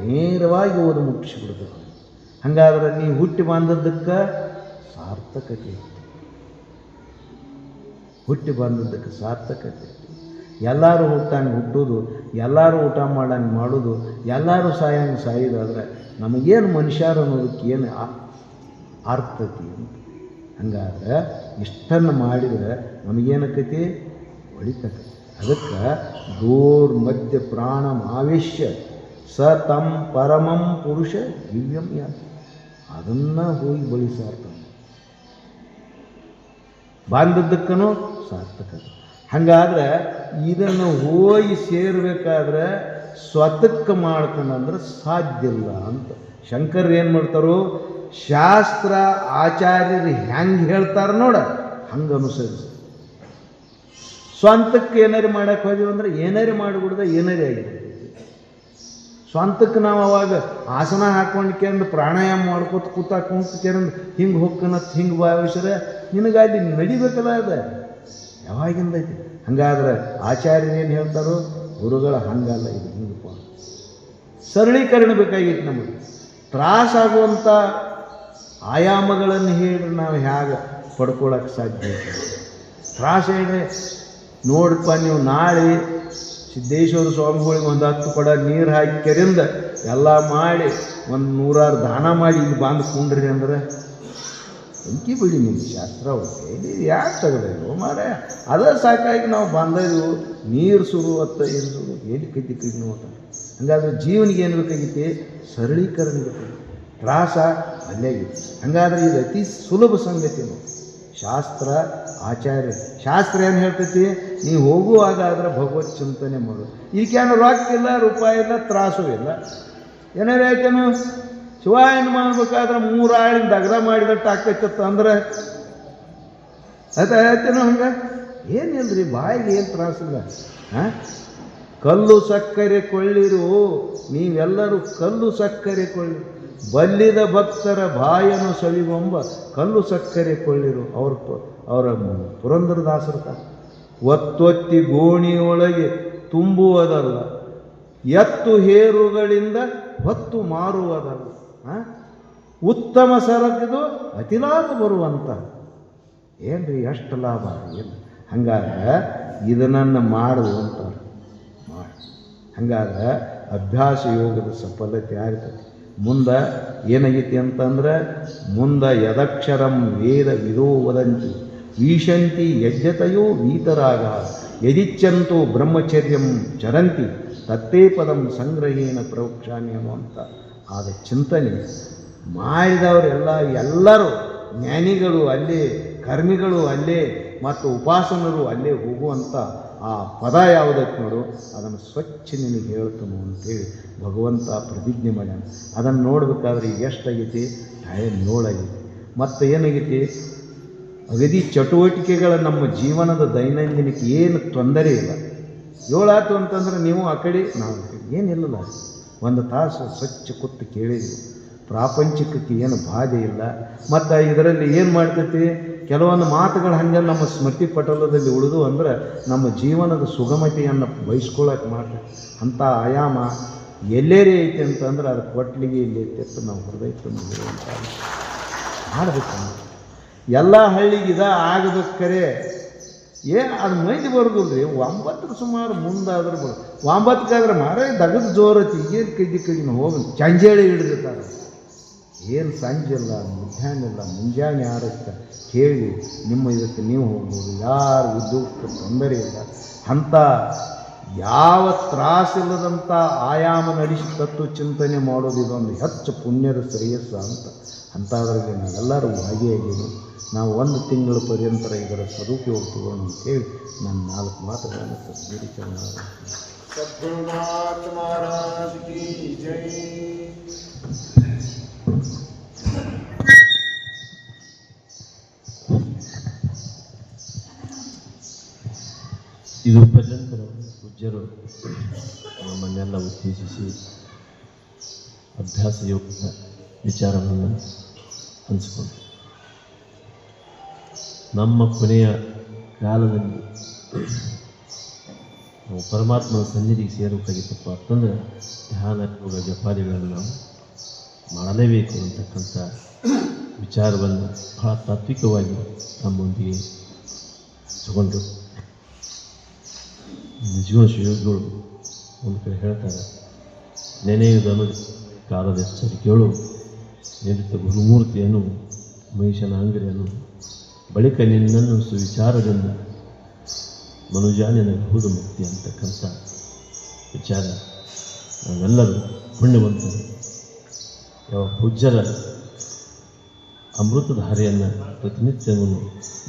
ನೇರವಾಗಿ ಓದಿ ಮುಟ್ಟಿಸ್ಬಿಡ್ಬೇಕು. ಹಾಗಾದ್ರೆ ನೀವು ಹುಟ್ಟಿ ಬಂದದ್ದಕ್ಕೆ ಸಾರ್ಥಕತೆ, ಹುಟ್ಟಿ ಬಂದದ್ದಕ್ಕೆ ಸಾರ್ಥಕತೆ. ಎಲ್ಲರೂ ಹುಟ್ಟಂಗೆ ಹುಟ್ಟೋದು, ಎಲ್ಲರೂ ಊಟ ಮಾಡಂಗೆ ಮಾಡೋದು, ಎಲ್ಲರೂ ಸಾಯಂಗೆ ಸಾಯೋದಾದ್ರೆ ನಮಗೇನು ಮನುಷ್ಯರು ಅನ್ನೋದಕ್ಕೆ ಏನು ಅರ್ಥತಿ ಅಂತ. ಹಂಗಾದ್ರೆ ಇಷ್ಟನ್ನು ಮಾಡಿದರೆ ನಮಗೇನಕ್ಕತಿ ಒಳಿತಕ್ಕತಿ. ಅದಕ್ಕೆ ದೂರ್ ಮಧ್ಯ ಪ್ರಾಣಂ ಆವೇಶ್ಯ ಸ ತಂ ಪರಮಂ ಪುರುಷ ದಿವ್ಯಂ ಯಾತ ಅದನ್ನು ಹೋಗಿ ಬಳಿ ಸಾರ್ಥಕ ಬಾಂಧದ್ದಕ್ಕೂ ಸಾರ್ಥಕ. ಹಾಗಾದ್ರೆ ಇದನ್ನು ಹೋಗಿ ಸೇರಬೇಕಾದ್ರೆ ಸ್ವತಕ್ಕೆ ಮಾಡ್ತಾನಂದ್ರೆ ಸಾಧ್ಯ ಇಲ್ಲ ಅಂತ ಶಂಕರ್ ಏನು ಮಾಡ್ತಾರೋ, ಶಾಸ್ತ್ರ ಆಚಾರ್ಯರು ಹೆಂಗೆ ಹೇಳ್ತಾರೆ ನೋಡ ಹಂಗೆ ಅನುಸರಿಸಿ. ಸ್ವಂತಕ್ಕೆ ಏನಾರು ಮಾಡಕ್ಕೆ ಹೋದ್ವಿ ಅಂದ್ರೆ ಏನಾರು ಮಾಡಿಬಿಡ್ದೆ ಏನಾರೇ ಆಗಿದೆ. ಸ್ವಂತಕ್ಕೆ ನಾವು ಅವಾಗ ಆಸನ ಹಾಕ್ಕೊಂಡ್ಕೊಂಡು ಪ್ರಾಣಾಯಾಮ ಮಾಡ್ಕೊತ ಕುಂತ್ಕೊಂಡು ಹಿಂಗೆ ಹೋಗ್ಕನತ್ ಹಿಂಗೆ ಭಾವಿಸ್ರೆ ನಿನಗಾಗಿ ನಡಿಬೇಕಲ್ಲ ಅದು ಯಾವಾಗಿಂದ ಐತಿ. ಹಂಗಾದ್ರೆ ಆಚಾರ್ಯರು ಏನು ಹೇಳ್ತಾರೋ, ಗುರುಗಳ ಹಂಗಲ್ಲ, ಇದು ಹಿಂಗಪ್ಪ ಸರಳೀಕರಣ ಬೇಕಾಗಿತ್ತು. ನಮಗೆ ತ್ರಾಸಾಗುವಂಥ ಆಯಾಮಗಳನ್ನು ಹೇಳಿದ್ರೆ ನಾವು ಹೇಗೆ ಪಡ್ಕೊಳ್ಳೋಕ್ಕೆ ಸಾಧ್ಯ? ತ್ರಾಸ ಹೇಳಿದ್ರೆ ನೋಡಪ್ಪ, ನೀವು ನಾಳೆ ಸಿದ್ದೇಶ್ವರ ಸ್ವಾಮಿಗಳಿಗೆ ಒಂದು 10 ಕೊಡ ನೀರು ಹಾಕಿ ಕೆರೆಯಿಂದ ಎಲ್ಲ ಮಾಡಿ ಒಂದು 100 ದಾನ ಮಾಡಿ ಇಲ್ಲಿ ಬಂದು ಕುಂಡ್ರಿ ಅಂದ್ರೆ ಎಂಕಿ ಬಿಡಿ ನಿಮ್ಮ ಶಾಸ್ತ್ರ ಹೋಗಿ ಯಾಕೆ ತೆಗೆದೇವು ಮಾರ ಅದ ಸಾಕಾಗಿ ನಾವು ಬಂದೆವು. ನೀರು ಸುರು ಅತ್ತ ಏನು ಸುರು ಎಲ್ಲಿ ಕೈತಿ ಕೈ ನೋಟ. ಹಂಗಾದ್ರೆ ಜೀವನಿಗೆ ಏನು ಬೇಕಾಗಿತ್ತು? ಸರಳೀಕರಣ ಬೇಕಾಗಿತ್ತು. ತ್ರಾಸ ಅಲ್ಲೇ ಆಗಿತ್ತು. ಹಂಗಾದ್ರೆ ಇದು ಅತಿ ಸುಲಭ ಸಂಗತಿ. ಶಾಸ್ತ್ರ ಆಚಾರ್ಯ ಶಾಸ್ತ್ರ ಏನು ಹೇಳ್ತೈತಿ? ನೀವು ಹೋಗುವಾಗ ಆದ್ರೆ ಭಗವತ್ ಚಿಂತನೆ ಮಾಡು. ಈಗೇನು ರೊಕ್ಕ ಇಲ್ಲ, ರೂಪಾಯಿ ಇಲ್ಲ, ತ್ರಾಸು ಇಲ್ಲ, ಏನಾರು ಆಯ್ತೇನು ಶಿವಾಯನ ಮಾಡ್ಬೇಕಾದ್ರೆ 3 ಆಳಿಂದ ಅಗ್ರ ಮಾಡಿದಟ್ಟು ಆಗ್ತೈತತ್ತ ಅಂದ್ರೆ ಆಯ್ತೇನೋ. ಹಂಗೆ ಏನಿಲ್ರಿ, ಬಾಯಿಗೆ ಏನು ತ್ರಾಸಿಲ್ಲ. ಕಲ್ಲು ಸಕ್ಕರೆ ಕೊಳ್ಳಿರು, ನೀವೆಲ್ಲರೂ ಕಲ್ಲು ಸಕ್ಕರೆ ಕೊಳ್ಳಿ, ಬಲ್ಲಿದ ಭಕ್ತರ ಬಾಯನ್ನು ಸವಿಗೊಂಬ ಕಲ್ಲು ಸಕ್ಕರೆ ಕೊಳ್ಳಿರು. ಅವರ ಪುರಂದರದಾಸರ ಒತ್ತೊತ್ತಿ ಗೋಣಿಯೊಳಗೆ ತುಂಬುವುದಲ್ಲ, ಎತ್ತು ಹೇರುಗಳಿಂದ ಹೊತ್ತು ಮಾರುವುದಲ್ಲ, ಉತ್ತಮ ಸರಕಿದು ಅತಿ ಲಾಭ ಬರುವಂಥ. ಏನ್ರಿ ಎಷ್ಟು ಲಾಭ ಏನು? ಹಂಗಾದ್ರೆ ಇದನ್ನು ಮಾಡುವಂತ ಮಾಡಿ. ಹಂಗಾದ್ರೆ ಅಭ್ಯಾಸ ಯೋಗದ ಸಫಲತೆ ಆಗ್ತದೆ. ಮುಂದೆ ಏನಾಗೈತಿ ಅಂತಂದ್ರೆ, ಮುಂದೆ ಯದಕ್ಷರಂ ವೇದ ವಿದೋ ವದಂತಿ ವೀಶಂತಿ ಯಜ್ಞತೆಯೋ ವೀತರಾಗ ಯದಿಚ್ಛಂತೋ ಬ್ರಹ್ಮಚರ್ಯಂ ಚರಂತಿ ತತ್ತೇ ಪದಂ ಸಂಗ್ರಹೇನ ಪ್ರವಕ್ಷಾಮಿ ಅನ್ನುವಂಥ ಆದ ಚಿಂತನೆ ಮಾಡಿದವರೆಲ್ಲ ಎಲ್ಲರೂ ಜ್ಞಾನಿಗಳು ಅಲ್ಲೇ, ಕರ್ಮಿಗಳು ಅಲ್ಲೇ, ಮತ್ತು ಉಪಾಸನರು ಅಲ್ಲೇ ಹೋಗುವಂಥ ಆ ಪದ ಯಾವುದಕ್ಕೆ ನೋಡು ಅದನ್ನು ಸ್ವಚ್ಛ ನಿನಗೆ ಹೇಳ್ತಾನು ಅಂತೇಳಿ ಭಗವಂತ ಪ್ರತಿಜ್ಞೆ ಮಾಡ್ಯಾನ. ಅದನ್ನು ನೋಡಬೇಕಾದ್ರೆ ಈಗ ಎಷ್ಟಾಗೈತಿ? ಟೈಮ್ 7 ಆಗೈತಿ. ಮತ್ತು ಏನಾಗೈತಿ? ಅಗದಿ ಚಟುವಟಿಕೆಗಳ ನಮ್ಮ ಜೀವನದ ದೈನಂದಿನಕ್ಕೆ ಏನು ತೊಂದರೆ ಇಲ್ಲ. 7 ಆಯ್ತು ಅಂತಂದ್ರೆ ನೀವು ಆ ಕಡೆ ನಾವು ಏನಿಲ್ಲಲ್ಲ, 1 ತಾಸು ಸ್ವಚ್ಛ ಕೂತು ಕೇಳಿದ್ವಿ. ಪ್ರಾಪಂಚಿಕಕ್ಕೆ ಏನು ಬಾಧೆ ಇಲ್ಲ. ಮತ್ತು ಇದರಲ್ಲಿ ಏನು ಮಾಡ್ತೈತಿ? ಕೆಲವೊಂದು ಮಾತುಗಳು ಹಂಗೆ ನಮ್ಮ ಸ್ಮೃತಿ ಪಟಲದಲ್ಲಿ ಉಳಿದು ಅಂದ್ರೆ ನಮ್ಮ ಜೀವನದ ಸುಗಮತೆಯನ್ನು ಬಯಸ್ಕೊಳ್ಳೋಕೆ ಮಾಡ್ತೈತಿ. ಅಂಥ ಆಯಾಮ ಎಲ್ಲೇರೇ ಐತಿ ಅಂತಂದ್ರೆ ಅದು ಕೊಟ್ಲಿಗೆ ಇಲ್ಲಿ ಐತೆ ನಾವು ಹೃದಯ ತುಂಬಿರುವಂಥ ಮಾಡಬೇಕು. ಎಲ್ಲ ಹಳ್ಳಿಗೆ ಆಗಬೇಕಾರೆ ಅದು ಮೈದು ಬರೋದಿಲ್ಲ ರೀ. 9 ಸುಮಾರು ಮುಂದಾದ್ರೆ 9ಕ್ಕಾದ್ರೆ ಮಾರ ದಗದ ಜೋರತಿ ಏನು ಕೈದಿ ಹೋಗಿ ಚಂಜೇಳಿ ಹಿಡಿದಿರ್ತಾರೆ. ಏನು ಸಂಜೆಲ್ಲ ಮಧ್ಯಾಹ್ನ ಇಲ್ಲ ಮುಂಜಾನೆ 6ಕ್ಕೆ ಕೇಳಿ ನಿಮ್ಮ ಇದಕ್ಕೆ ನೀವು ಹೋಗ್ಬೋದು, ಯಾರು ಉದ್ಯೋಗಕ್ಕೆ ತೊಂದರೆ ಇಲ್ಲ. ಅಂಥ ಯಾವ ತ್ರಾಸಿಲ್ಲದಂಥ ಆಯಾಮ ನಡೆಸಿ ತತ್ವ ಚಿಂತನೆ ಮಾಡೋದು ಇದೊಂದು ಹೆಚ್ಚು ಪುಣ್ಯದ ಶ್ರೇಯಸ್ಸು ಅಂಥದ್ರಲ್ಲಿ ನಾವೆಲ್ಲರೂ ಭಾಗಿಯಾಗಿದ್ದು ನಾವು 1 ತಿಂಗಳ ಪರ್ಯಂತರ ಇದರ ಸದುಪಯೋಗ ತಗೋಣ ಅಂತೇಳಿ ನನ್ನ 4 ಮಾತುಗಳನ್ನು ಸದ್ಗುರುಚರಣ सद्गुरुनाथ महाराज की जय. ಇದು ಪರ್ಯಂತರ ಪೂಜ್ಯರು ನಮ್ಮನ್ನೆಲ್ಲ ಉದ್ದೇಶಿಸಿ ಅಭ್ಯಾಸ ಯೋಗದ ವಿಚಾರವನ್ನು ಹಂಚಿಕೊಂಡು ನಮ್ಮ ಕೊನೆಯ ಕಾಲದಲ್ಲಿ ನಾವು ಪರಮಾತ್ಮನ ಸನ್ನಿಧಿಗೆ ಸೇರಬೇಕಾಗಿತ್ತಪ್ಪ ಅಂತಂದರೆ ಧ್ಯಾನ ಯೋಗ ಜಪಾದಿಗಳನ್ನು ನಾವು ಮಾಡಲೇಬೇಕು ಅಂತಕ್ಕಂಥ ವಿಚಾರವನ್ನು ಬಹಳ ತಾತ್ವಿಕವಾಗಿ ನಮ್ಮೊಂದಿಗೆ ತಗೊಂಡು ಜೀವನ ಶಿವಗಳು ಒಂದು ಕಡೆ ಹೇಳ್ತಾರೆ, ನೆನೆಯುವುದನ್ನು ಕಾಲದ ಎಚ್ಚರಿಕೆಗಳು ನಿರುತ್ತ ಗುರುಮೂರ್ತಿಯನ್ನು ಮಹಿಷನ ಅಂಗಡಿಯನ್ನು ಬಳಿಕ ನಿನ್ನನ್ನು ಸುವಿಚಾರದಿಂದ ಮನುಜ ನಿನಗಬಹುದು ಮುಕ್ತಿ ಅಂತಕ್ಕಂಥ ವಿಚಾರ ನಾವೆಲ್ಲರೂ ಪುಣ್ಯವಂತರು ಯಾವ ಪೂಜ್ಯರ ಅಮೃತಧಾರೆಯನ್ನು ಪ್ರತಿನಿತ್ಯವನ್ನು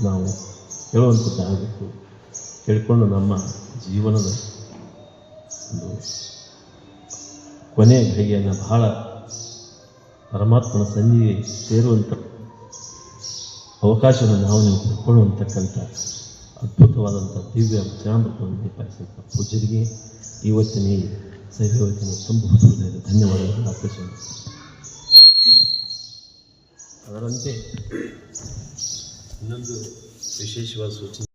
ನಾವು ಹೇಳುವಂಥದ್ದಾಗಬೇಕು. ಕೇಳಿಕೊಂಡು ನಮ್ಮ ಜೀವನದ ಒಂದು ಕೊನೆಯ ಘಳಿಗೆಯನ್ನು ಬಹಳ ಪರಮಾತ್ಮನ ಸನ್ನಿಧಿಗೆ ಸೇರುವಂಥ ಅವಕಾಶವನ್ನು ನಾವು ನೀವು ಪಡ್ಕೊಳ್ಳುವಂತಕ್ಕಂಥ ಅದ್ಭುತವಾದಂಥ ದಿವ್ಯ ವಚನಾಮೃತವನ್ನು ನಿಪಾಯಿಸಿದಂಥ ಪೂಜ್ಯರಿಗೆ ಇವತ್ತಿನ ಈ ಸಹ್ಯವತಿನ ತುಂಬ ಹೃದಯದ ಧನ್ಯವಾದಗಳನ್ನು ಅರ್ಪಿಸೋಣ. ಅದರಂತೆ ಇನ್ನೊಂದು ವಿಶೇಷವಾದ ಸೂಚನೆ